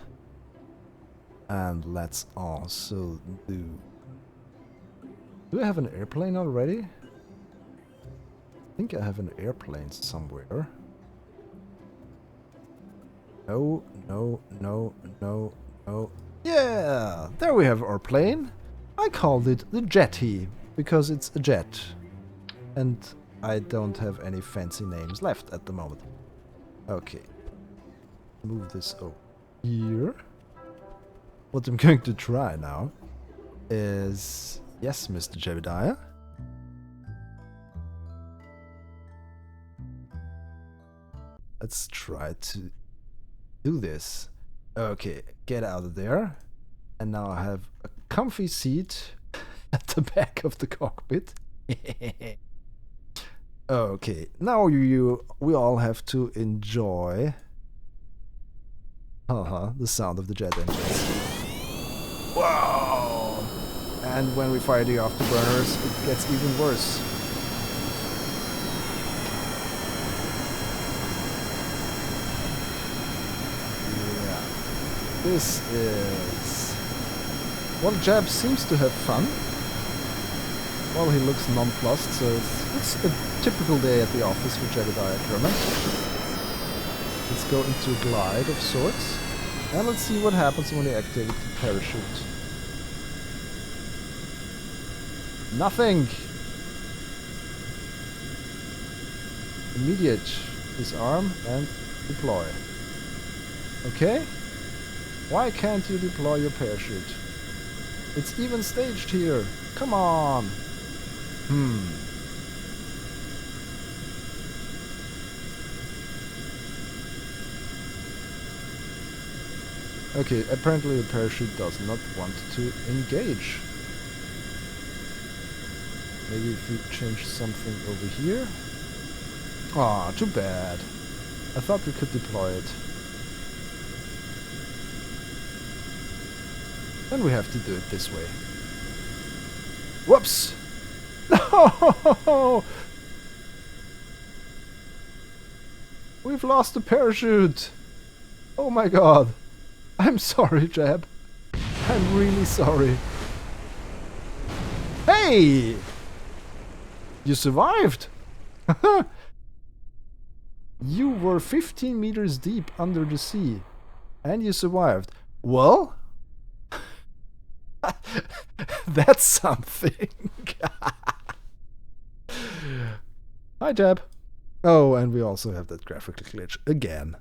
And let's also do... Do I have an airplane already? I think I have an airplane somewhere. No, no, no, no, no. Yeah! There we have our plane. I called it the Jetty, because it's a jet. And I don't have any fancy names left at the moment. Okay. Move this over here. What I'm going to try now is... Yes, Mr. Jebediah? Let's try to do this. Okay, get out of there. And now I have a comfy seat at the back of the cockpit. Okay, now we all have to enjoy the sound of the jet engines. Wow! And when we fire the afterburners, it gets even worse. Yeah. This is... Well, Jab seems to have fun. Well, he looks nonplussed, so it's a typical day at the office for Jebediah Kerman. Let's go into a glide of sorts. And let's see what happens when we activate the parachute. Nothing! Immediate disarm and deploy. Okay? Why can't you deploy your parachute? It's even staged here. Come on! Okay, apparently the parachute does not want to engage. Maybe if we change something over here. Ah, too bad. I thought we could deploy it. Then we have to do it this way. Whoops! No! We've lost the parachute! Oh my god! I'm sorry, Jab. I'm really sorry. Hey! You survived! You were 15 meters deep under the sea. And you survived. Well? That's something. Hi, Jab. Oh, and we also have that graphical glitch again.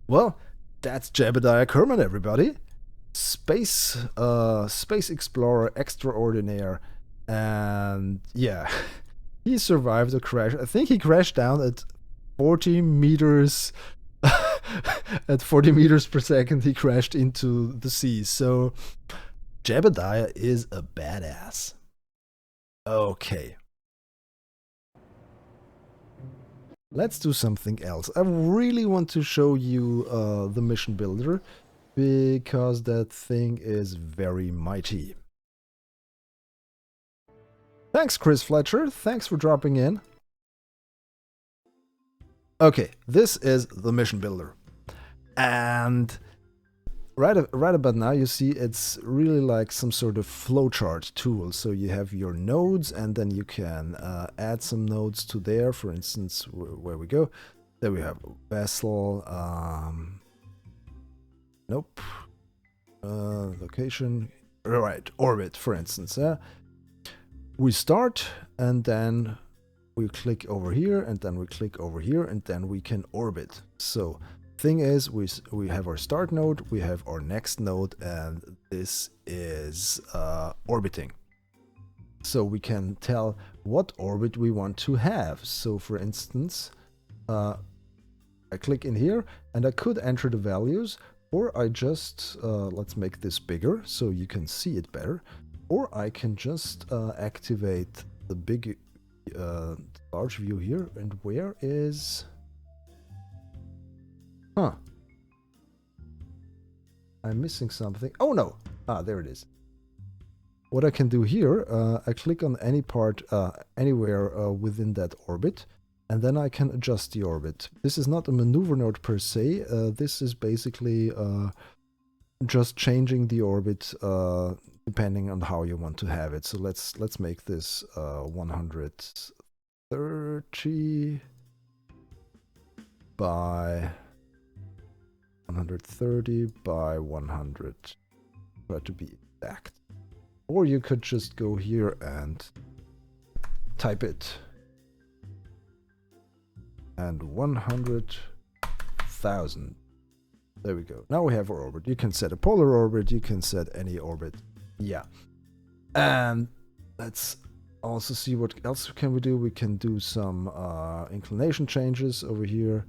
Well, That's Jebediah Kerman, everybody. Space explorer extraordinaire. And yeah, he survived a crash. I think he crashed down at 40 meters. At 40 meters per second, he crashed into the sea. So Jebediah is a badass. Okay. Let's do something else. I really want to show you the mission builder, because that thing is very mighty. Thanks, Chris Fletcher. Thanks for dropping in. Okay, this is the mission builder. And right about now, you see it's really like some sort of flowchart tool. So you have your nodes, and then you can add some nodes to there. For instance, where we go, there we have vessel. Nope. Location. Right, orbit, for instance. We start, and then we click over here, and then we click over here, and then we can orbit. So thing is, we have our start node, we have our next node, and this is orbiting. So we can tell what orbit we want to have. So for instance, I click in here, and I could enter the values, or I just, let's make this bigger so you can see it better, or I can just activate the big large view here. And where is... Huh. I'm missing something. Oh no! Ah, there it is. What I can do here, I click on any part, anywhere within that orbit, and then I can adjust the orbit. This is not a maneuver node per se. This is basically just changing the orbit depending on how you want to have it. So let's make this 130 by 130 by 100. Try to be exact. Or you could just go here and type it. And 100,000. There we go. Now we have our orbit. You can set a polar orbit, you can set any orbit. Yeah. And let's also see what else can we do. We can do some inclination changes over here,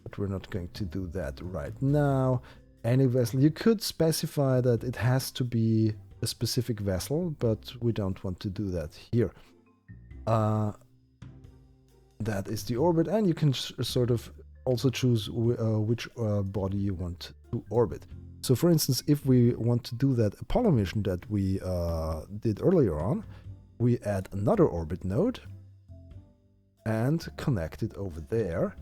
but we're not going to do that right now. Any vessel, you could specify that it has to be a specific vessel, but we don't want to do that here. That is the orbit, and you can sort of also choose which body you want to orbit. So for instance, if we want to do that Apollo mission that we did earlier on, we add another orbit node and connect it over there,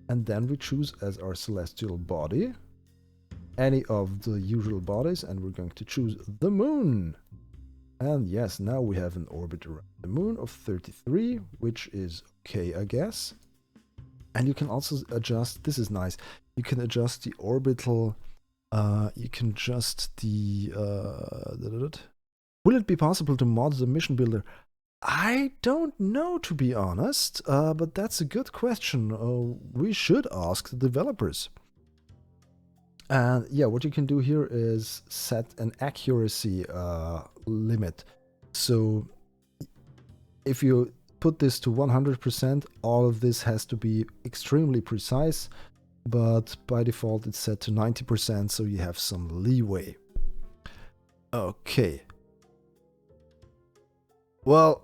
and then we choose as our celestial body any of the usual bodies, and we're going to choose the moon. And yes, now we have an orbit around the moon of 33, which is okay, I guess. And you can also adjust, this is nice, you can adjust the orbital, you can adjust the... Will it be possible to mod the mission builder? I don't know, to be honest, but that's a good question. We should ask the developers. And yeah, what you can do here is set an accuracy limit. So if you put this to 100%, all of this has to be extremely precise, but by default it's set to 90%, so you have some leeway. Okay. Well,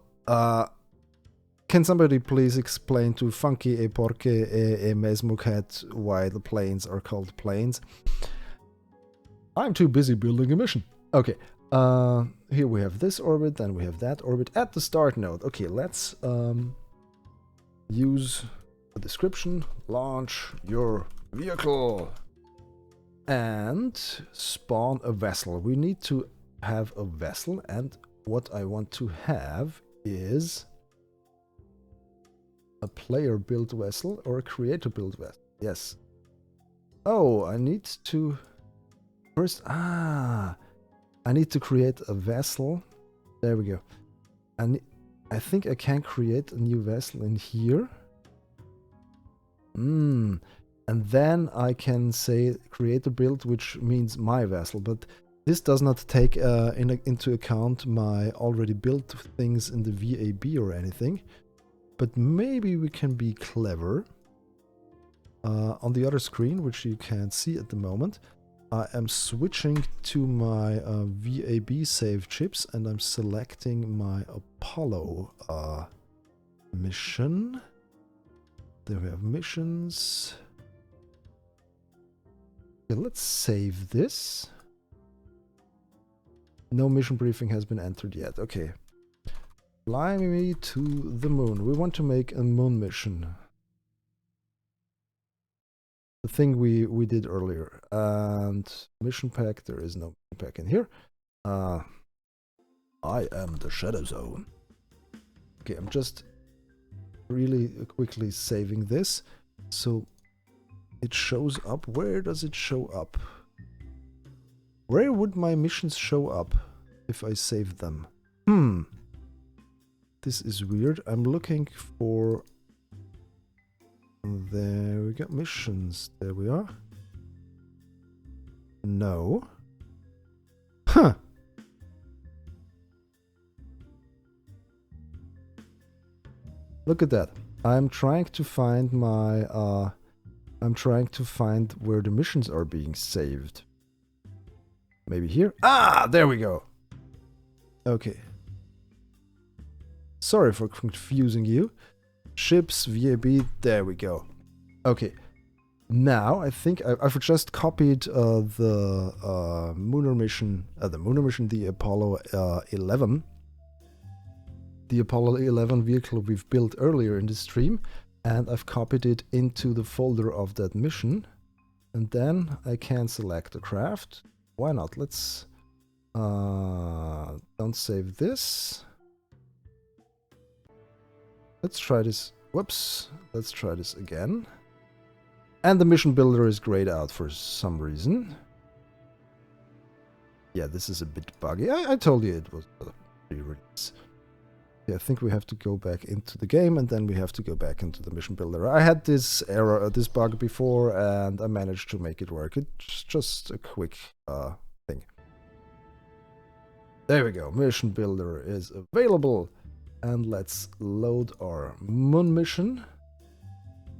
can somebody please explain to Funky e Porke e Mesmo Cat why the planes are called planes? I'm too busy building a mission. Okay, here we have this orbit, then we have that orbit at the start node. Okay, let's use a description, launch your vehicle, and spawn a vessel. We need to have a vessel, and what I want to have is a player built vessel or a creator built vessel. Yes. Oh, I need to first, I need to create a vessel. There we go. And I think I can create a new vessel in here. And And then I can say create a build, which means my vessel, but this does not take into account my already built things in the VAB or anything. But maybe we can be clever. On the other screen, which you can't see at the moment, I am switching to my VAB save chips and I'm selecting my Apollo mission. There we have missions. Okay, let's save this. No mission briefing has been entered yet. Okay. Fly me to the moon. We want to make a moon mission. The thing we did earlier. And mission pack, there is no mission pack in here. I am the ShadowZone. Okay, I'm just really quickly saving this. So it shows up. Where does it show up? Where would my missions show up if I save them? This is weird. I'm looking for... There we go. Missions. There we are. No. Huh. Look at that. I'm trying to find my... I'm trying to find where the missions are being saved. Maybe here? Ah! There we go. Okay. Sorry for confusing you. Ships, VAB, there we go. Okay. Now, I think I've just copied the Mooner mission, the Apollo 11. The Apollo 11 vehicle we've built earlier in the stream. And I've copied it into the folder of that mission. And then I can select a craft. Why not? Let's... don't save this. Let's try this. Whoops. Let's try this again. And the mission builder is grayed out for some reason. Yeah, this is a bit buggy. I told you it was a pre-release. Yeah, I think we have to go back into the game and then we have to go back into the mission builder. I had this error, this bug before, and I managed to make it work. It's just a quick thing. There we go. Mission builder is available. And let's load our moon mission.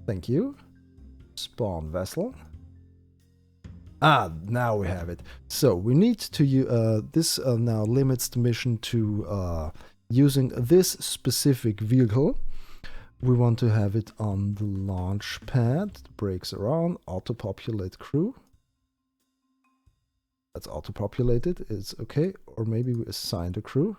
Thank you. Spawn vessel. Ah, now we have it. So we need to this now limits the mission to using this specific vehicle. We want to have it on the launch pad. The brakes are on. Auto-populate crew. That's auto-populated. It's okay. Or maybe we assigned a crew.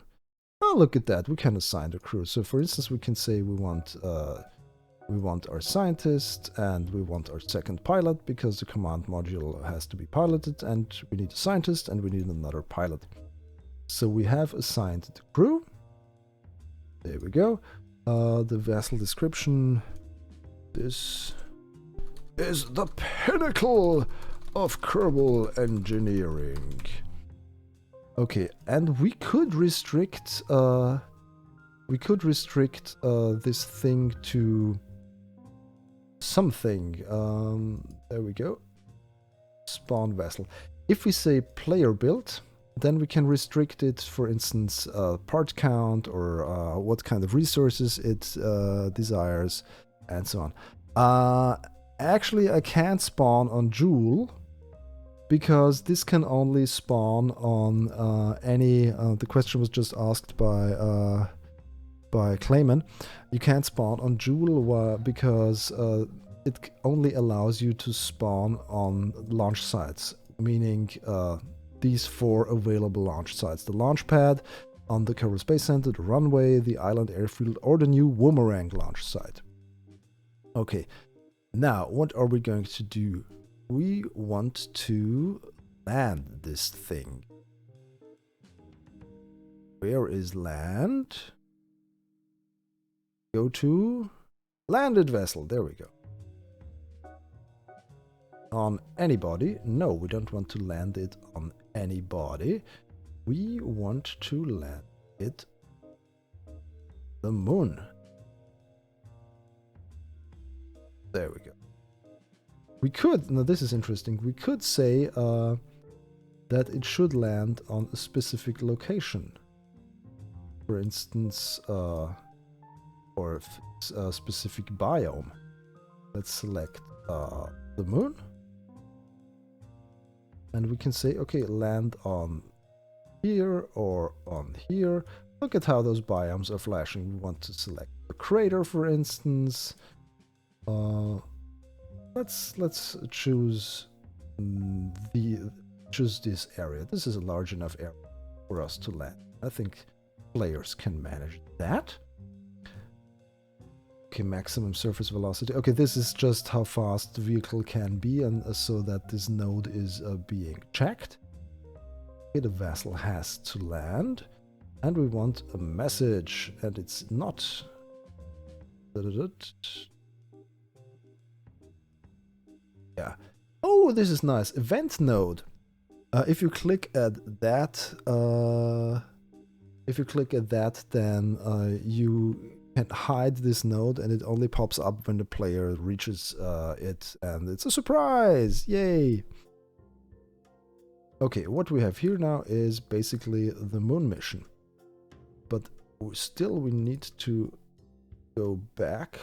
Oh, look at that. We can assign a crew. So for instance, we can say we want our scientist and we want our second pilot because the command module has to be piloted and we need a scientist and we need another pilot. So we have assigned the crew. There we go. The vessel description. This is the pinnacle of Kerbal engineering. Okay, and we could restrict this thing to something. There we go. Spawn vessel. If we say player build, then we can restrict it, for instance, part count or what kind of resources it desires, and so on. Actually, I can't spawn on Joule because this can only spawn on any. The question was just asked by Clayman. You can't spawn on Joule because it only allows you to spawn on launch sites, meaning these 4 available launch sites: the launch pad on the Kerbal Space Center, the runway, the island airfield, or the new Boomerang launch site. Okay, now what are we going to do? We want to land this thing. Where is land? Go to landed vessel. There we go. On anybody? No, we don't want to land it on anybody. We want to land it the moon. There we go. We could, now this is interesting, we could say that it should land on a specific location. For instance, or a specific biome. Let's select the moon. And we can say, okay, land on here or on here. Look at how those biomes are flashing. We want to select the crater, for instance. Let's choose choose this area. This is a large enough area for us to land. I think players can manage that. Okay, maximum surface velocity. Okay, this is just how fast the vehicle can be, and so that this node is being checked. Okay, the vessel has to land, and we want a message, and it's not. Yeah. Oh, this is nice. Event node. If you click at that, then you can hide this node, and it only pops up when the player reaches it, and it's a surprise! Yay! Okay, what we have here now is basically the moon mission, but still we need to go back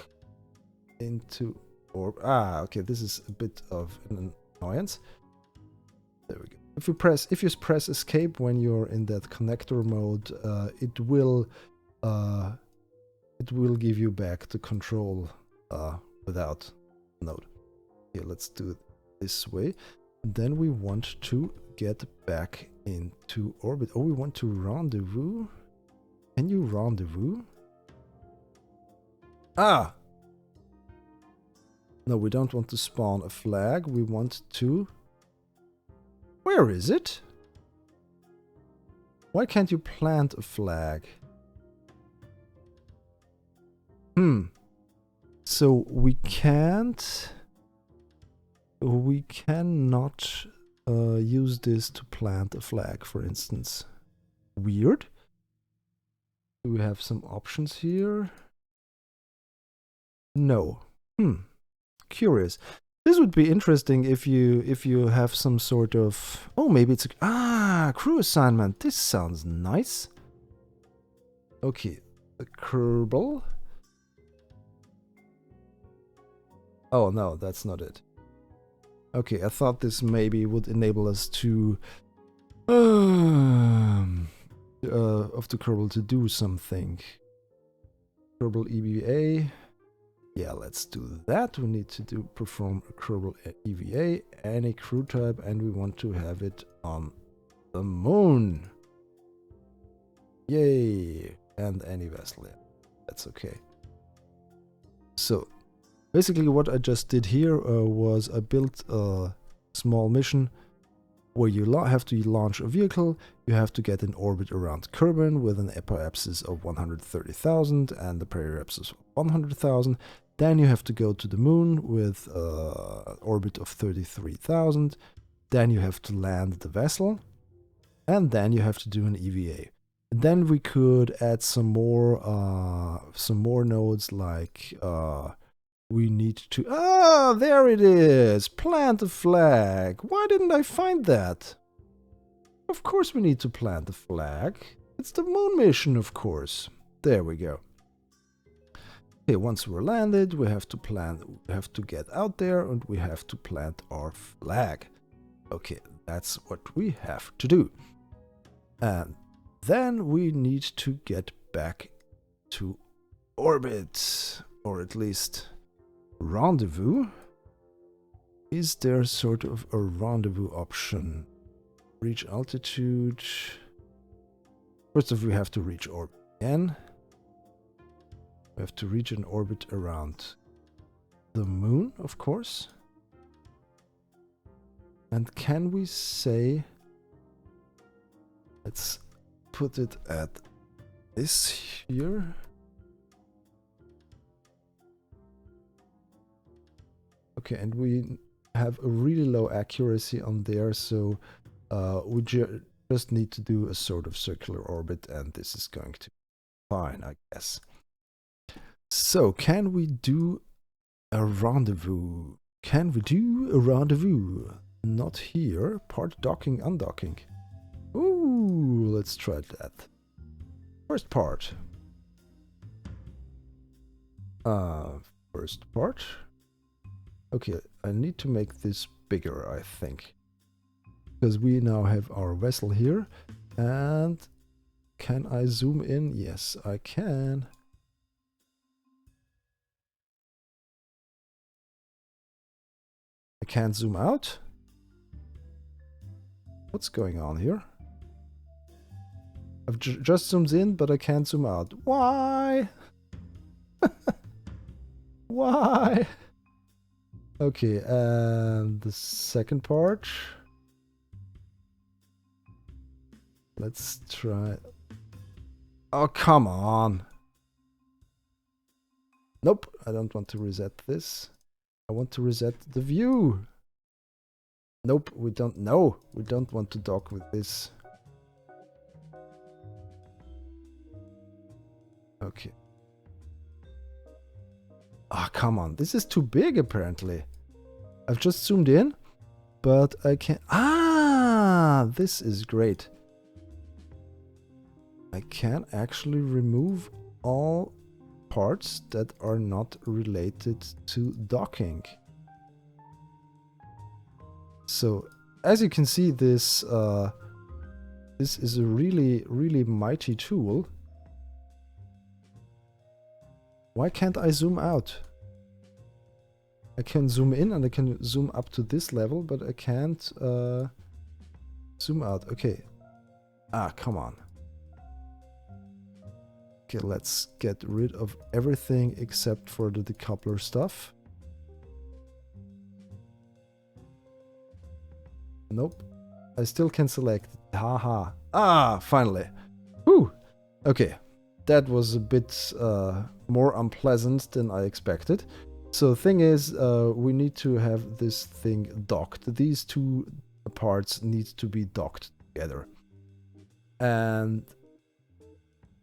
into okay, this is a bit of an annoyance. There we go. If you press escape when you're in that connector mode, it will give you back the control without node. Okay, let's do it this way. Then we want to get back into orbit. Oh, we want to rendezvous. Can you rendezvous? Ah! No, we don't want to spawn a flag. We want to... Where is it? Why can't you plant a flag? So we cannot use this to plant a flag, for instance. Weird. Do we have some options here? No. Curious. This would be interesting if you have some sort of... Oh, maybe it's a... crew assignment. This sounds nice. Okay. The Kerbal. Oh, no, that's not it. Okay, I thought this maybe would enable us to... of the Kerbal to do something. Kerbal EVA. Yeah, let's do that. We need to perform a Kerbal EVA, any crew type, and we want to have it on the moon. Yay! And any vessel. Yeah, that's okay. So, basically what I just did here was I built a small mission where you have to launch a vehicle, you have to get in orbit around Kerbal with an apoapsis of 130,000 and the periapsis of 100,000. Then you have to go to the moon with an orbit of 33,000. Then you have to land the vessel, and then you have to do an EVA. And then we could add some more nodes, like we need to... Ah, there it is! Plant a flag! Why didn't I find that? Of course we need to plant a flag. It's the moon mission, of course. There we go. Okay, once we're landed, we have to get out there, and we have to plant our flag. Okay, that's what we have to do. And then we need to get back to orbit, or at least rendezvous. Is there sort of a rendezvous option? Reach altitude. First of all, we have to reach orbit again. We have to reach an orbit around the moon, of course. And can we say... Let's put it at this here. Okay, and we have a really low accuracy on there, so we just need to do a sort of circular orbit, and this is going to be fine, I guess. So, can we do a rendezvous? Can we do a rendezvous? Not here. Part docking, undocking. Ooh, let's try that. First part. First part. Okay, I need to make this bigger, I think. Because we now have our vessel here. And can I zoom in? Yes, I can. I can't zoom out. What's going on here? I've just zoomed in, but I can't zoom out. Why? Why? Okay, and the second part. Let's try. Oh, come on. Nope, I don't want to reset this. I want to reset the view. Nope, we don't. No, we don't want to dock with this. Okay. Ah, oh, come on. This is too big, apparently. I've just zoomed in, but I can't. Ah, this is great. I can actually remove all parts that are not related to docking. So, as you can see, this is a really mighty tool. Why can't I zoom out? I can zoom in and I can zoom up to this level, but I can't zoom out. Okay. Ah, come on. Okay, let's get rid of everything except for the decoupler stuff. Nope. I still can select. Haha. Ah, finally. Whew. Okay. That was a bit more unpleasant than I expected. So the thing is, we need to have this thing docked. These two parts need to be docked together. And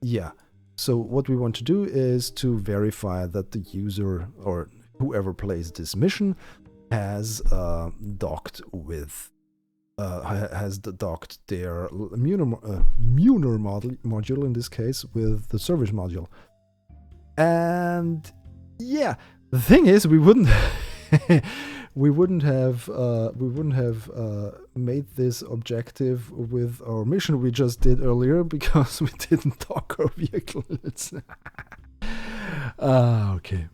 yeah. So what we want to do is to verify that the user or whoever plays this mission has docked with has docked their Muner module in this case with the service module. And yeah, the thing is, we wouldn't have made this objective with our mission we just did earlier because we didn't dock our vehicle. Okay.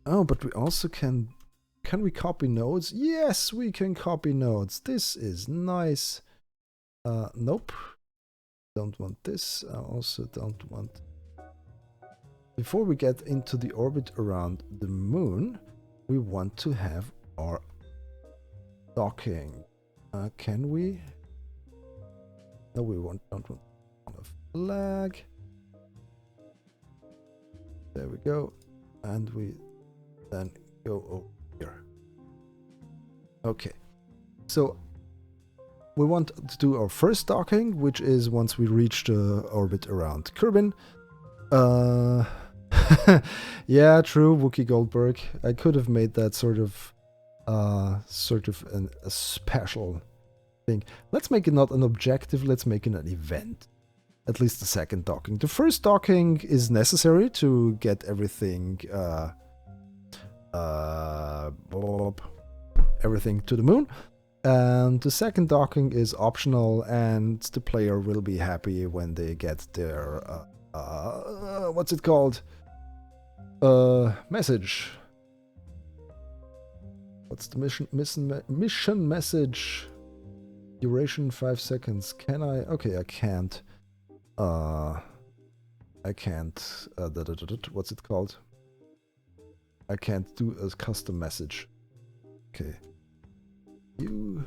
Oh, but we also can we copy nodes? Yes, we can copy nodes. This is nice. Nope. Don't want this. I also don't want. Before we get into the orbit around the moon, we want to have our docking. Can we? No, we don't want a flag. There we go. And we then go over here. Okay. So we want to do our first docking, which is once we reach the orbit around Kerbin. Yeah, true, Wookie Goldberg. I could have made that sort of a special thing. Let's make it not an objective, let's make it an event. At least the second docking. The first docking is necessary to get everything everything to the moon. And the second docking is optional, and the player will be happy when they get their what's it called? Message. What's the mission message? Duration 5 seconds. Can I? Okay, I can't. I can't. What's it called? I can't do a custom message. Okay. You.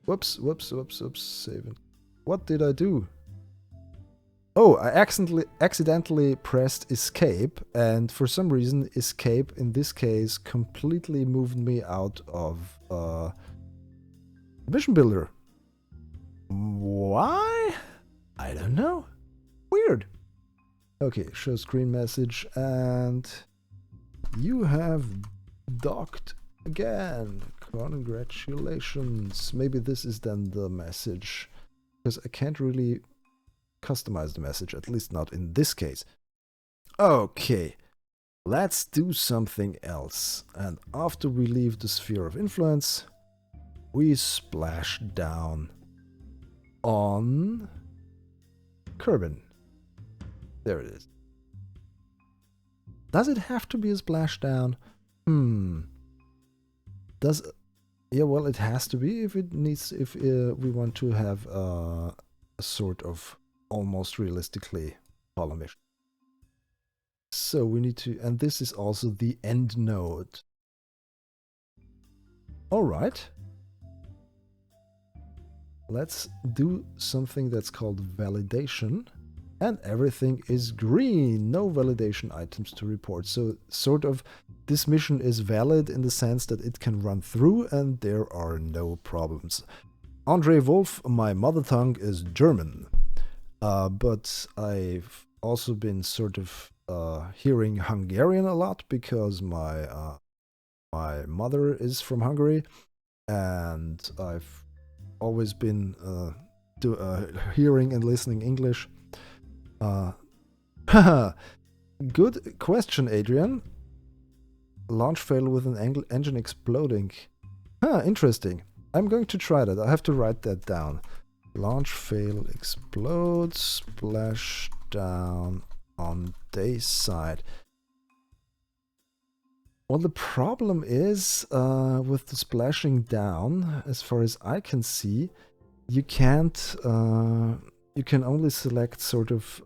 Whoops. Save it. What did I do? Oh, I accidentally pressed escape, and for some reason escape in this case completely moved me out of Mission Builder. Why? I don't know. Weird. Okay, show screen message, and you have docked again. Congratulations. Maybe this is then the message, because I can't really customize the message, at least not in this case. Okay, let's do something else. And after we leave the sphere of influence, we splash down on Kerbin. There it is. Does it have to be a splashdown? Yeah, well, it has to be if we want to have a sort of almost realistically follow mission. So we need to, and this is also the end node. All right. Let's do something that's called validation. And everything is green. No validation items to report. So sort of this mission is valid in the sense that it can run through and there are no problems. Andre Wolf, my mother tongue is German. But I've also been sort of hearing Hungarian a lot because my mother is from Hungary, and I've always been hearing and listening English. Good question, Adrian. Launch fail with an engine exploding. Interesting. I'm going to try that. I have to write that down. Launch fail explodes, splash down on day side. Well, the problem is with the splashing down, as far as I can see, you can't. You can only select sort of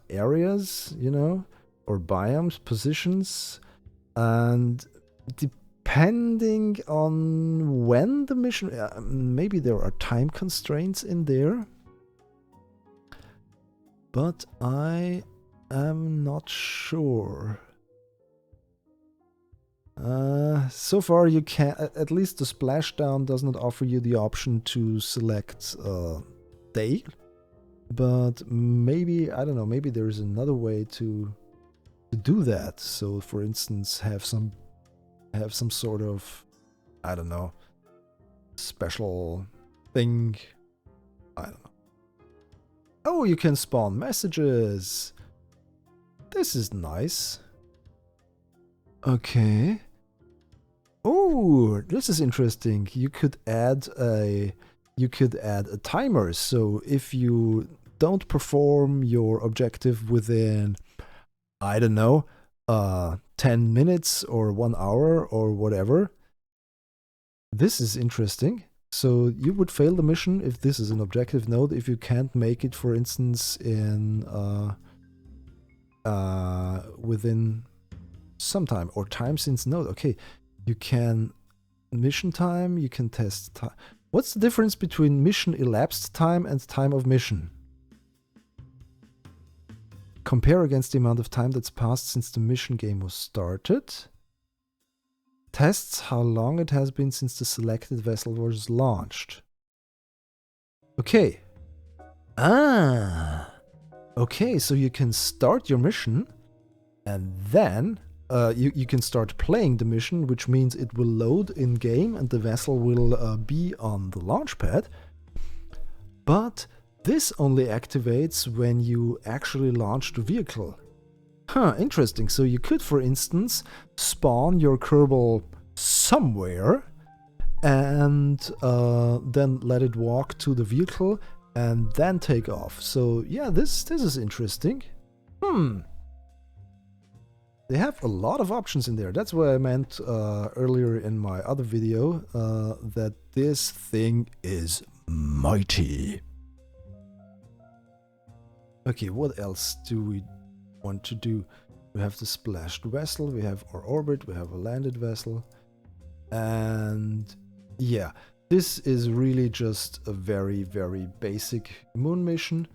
areas, you know, or biomes, positions, and depending on when the mission, maybe there are time constraints in there, but I am not sure. So far you can, at least the splashdown does not offer you the option to select day. But maybe, I don't know, maybe there is another way to do that. So, for instance, have some sort of, I don't know, special thing. I don't know. Oh, you can spawn messages. This is nice. Okay. Oh, this is interesting. You could add a timer. So if you don't perform your objective within, I don't know, 10 minutes or 1 hour or whatever. This is interesting. So you would fail the mission if this is an objective node, if you can't make it, for instance, in within some time, or time since node. Okay, you can mission time, you can test time. What's the difference between mission elapsed time and time of mission? Compare against the amount of time that's passed since the mission game was started. Tests how long it has been since the selected vessel was launched. Okay. Okay, so you can start your mission and then you can start playing the mission, which means it will load in game and the vessel will be on the launch pad. But this only activates when you actually launch the vehicle. Interesting. So you could, for instance, spawn your Kerbal somewhere and then let it walk to the vehicle and then take off. So yeah, this is interesting. They have a lot of options in there. That's what I meant earlier in my other video, that this thing is mighty. Okay, what else do we want to do? We have the splashed vessel, we have our orbit, we have a landed vessel. And yeah, this is really just a very, very basic moon mission.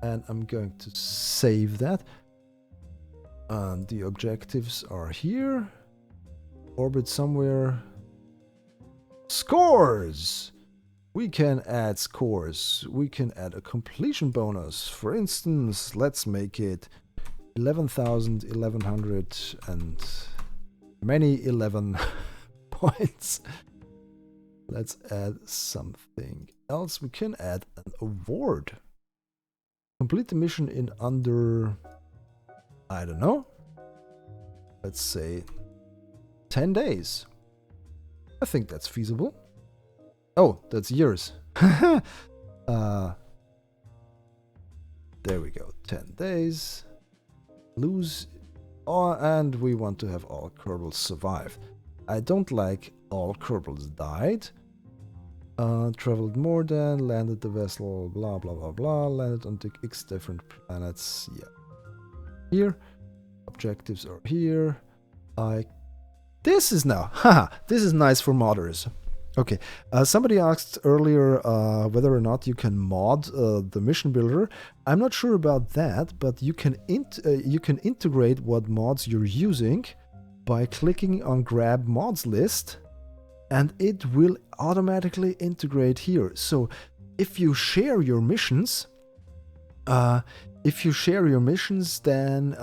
And I'm going to save that. And the objectives are here. Orbit somewhere. Scores! We can add scores. We can add a completion bonus. For instance, let's make it 11,000, 1100, and many 11 points. Let's add something else. We can add an award. Complete the mission in under, I don't know, let's say 10 days. I think that's feasible. Oh, that's years. There we go. 10 days. Lose. Oh, and we want to have all Kerbals survive. I don't like all Kerbals died. Traveled more than, landed the vessel, blah blah blah blah, landed on the X different planets. Yeah. Here. Objectives are here. This is now. Haha, this is nice for modders. Okay, somebody asked earlier whether or not you can mod the mission builder. I'm not sure about that, but you can integrate what mods you're using by clicking on Grab Mods List, and it will automatically integrate here. So if you share your missions, then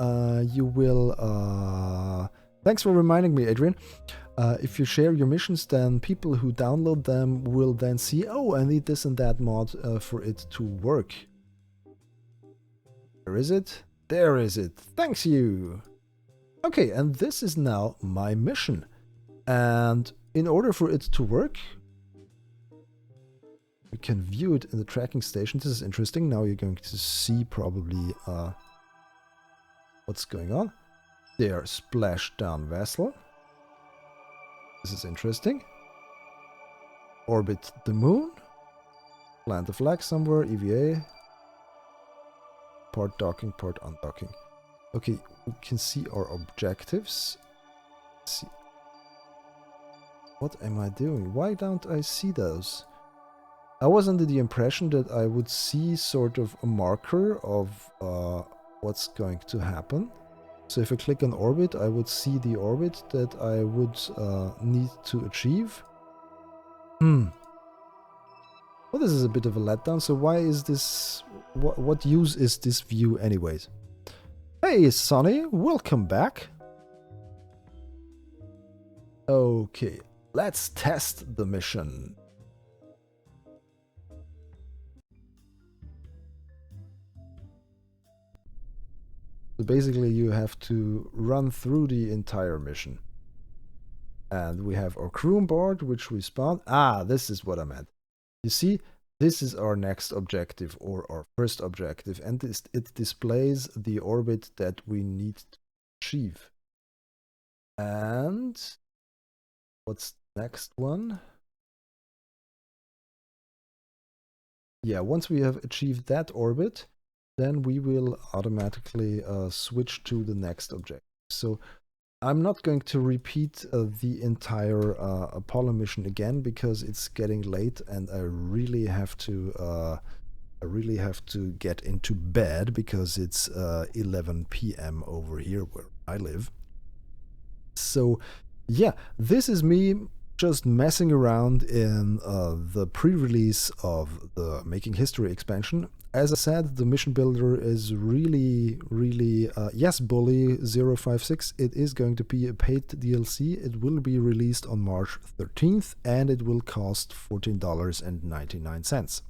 you will. Thanks for reminding me, Adrian. If you share your missions, then people who download them will then see, oh, I need this and that mod for it to work. Where is it? There is it. Thanks you. Okay, and this is now my mission. And in order for it to work, we can view it in the tracking station. This is interesting. Now you're going to see probably what's going on. There, splashdown vessel. This is interesting. Orbit the moon. Plant a flag somewhere. EVA. Part docking, part undocking. Okay, we can see our objectives. Let's see. What am I doing? Why don't I see those? I was under the impression that I would see sort of a marker of what's going to happen. So if I click on orbit, I would see the orbit that I would need to achieve. Well, this is a bit of a letdown. So why is this... What use is this view anyways? Hey, Sonny, welcome back. Okay, let's test the mission. So basically you have to run through the entire mission. And we have our crew on board, which we spawned. Ah, this is what I meant. You see, this is our next objective, or our first objective, and it displays the orbit that we need to achieve. And what's the next one? Yeah, once we have achieved that orbit, then we will automatically switch to the next objective. So I'm not going to repeat the entire Apollo mission again because it's getting late and I really have to get into bed because it's 11 p.m. over here where I live. So yeah, this is me just messing around in the pre-release of the Making History expansion. As I said, the mission builder is really, yes, Bully 056, it is going to be a paid DLC. It will be released on March 13th and it will cost $14.99.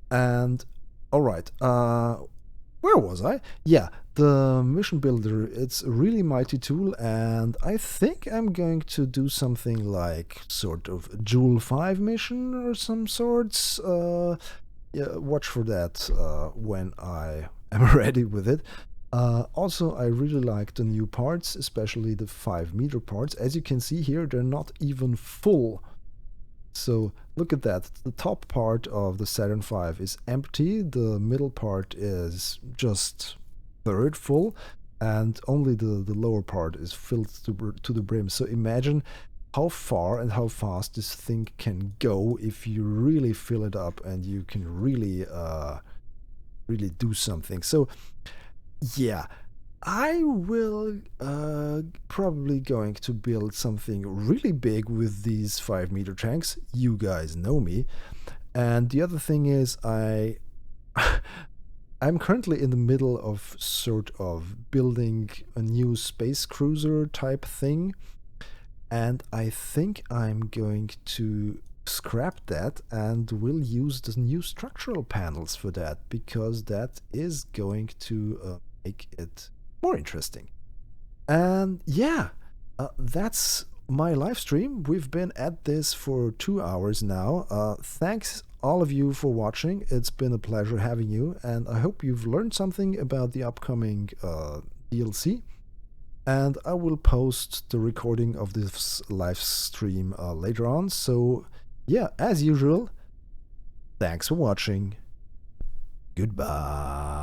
And, alright, where was I? Yeah, the mission builder, it's a really mighty tool and I think I'm going to do something like sort of Joule 5 mission or some sorts. Yeah, watch for that when I am ready with it. Also, I really like the new parts, especially the 5-meter parts. As you can see here, they're not even full. So look at that. The top part of the Saturn V is empty. The middle part is just third full, and only the lower part is filled to the brim. So imagine how far and how fast this thing can go if you really fill it up and you can really do something. So yeah, I will probably going to build something really big with these 5-meter tanks. You guys know me. And the other thing is I'm currently in the middle of sort of building a new space cruiser type thing, and I think I'm going to scrap that and will use the new structural panels for that, because that is going to make it more interesting. And yeah, that's my live stream. We've been at this for 2 hours now. Thanks all of you for watching. It's been a pleasure having you, and I hope you've learned something about the upcoming DLC. And I will post the recording of this live stream later on. So yeah, as usual, thanks for watching. Goodbye.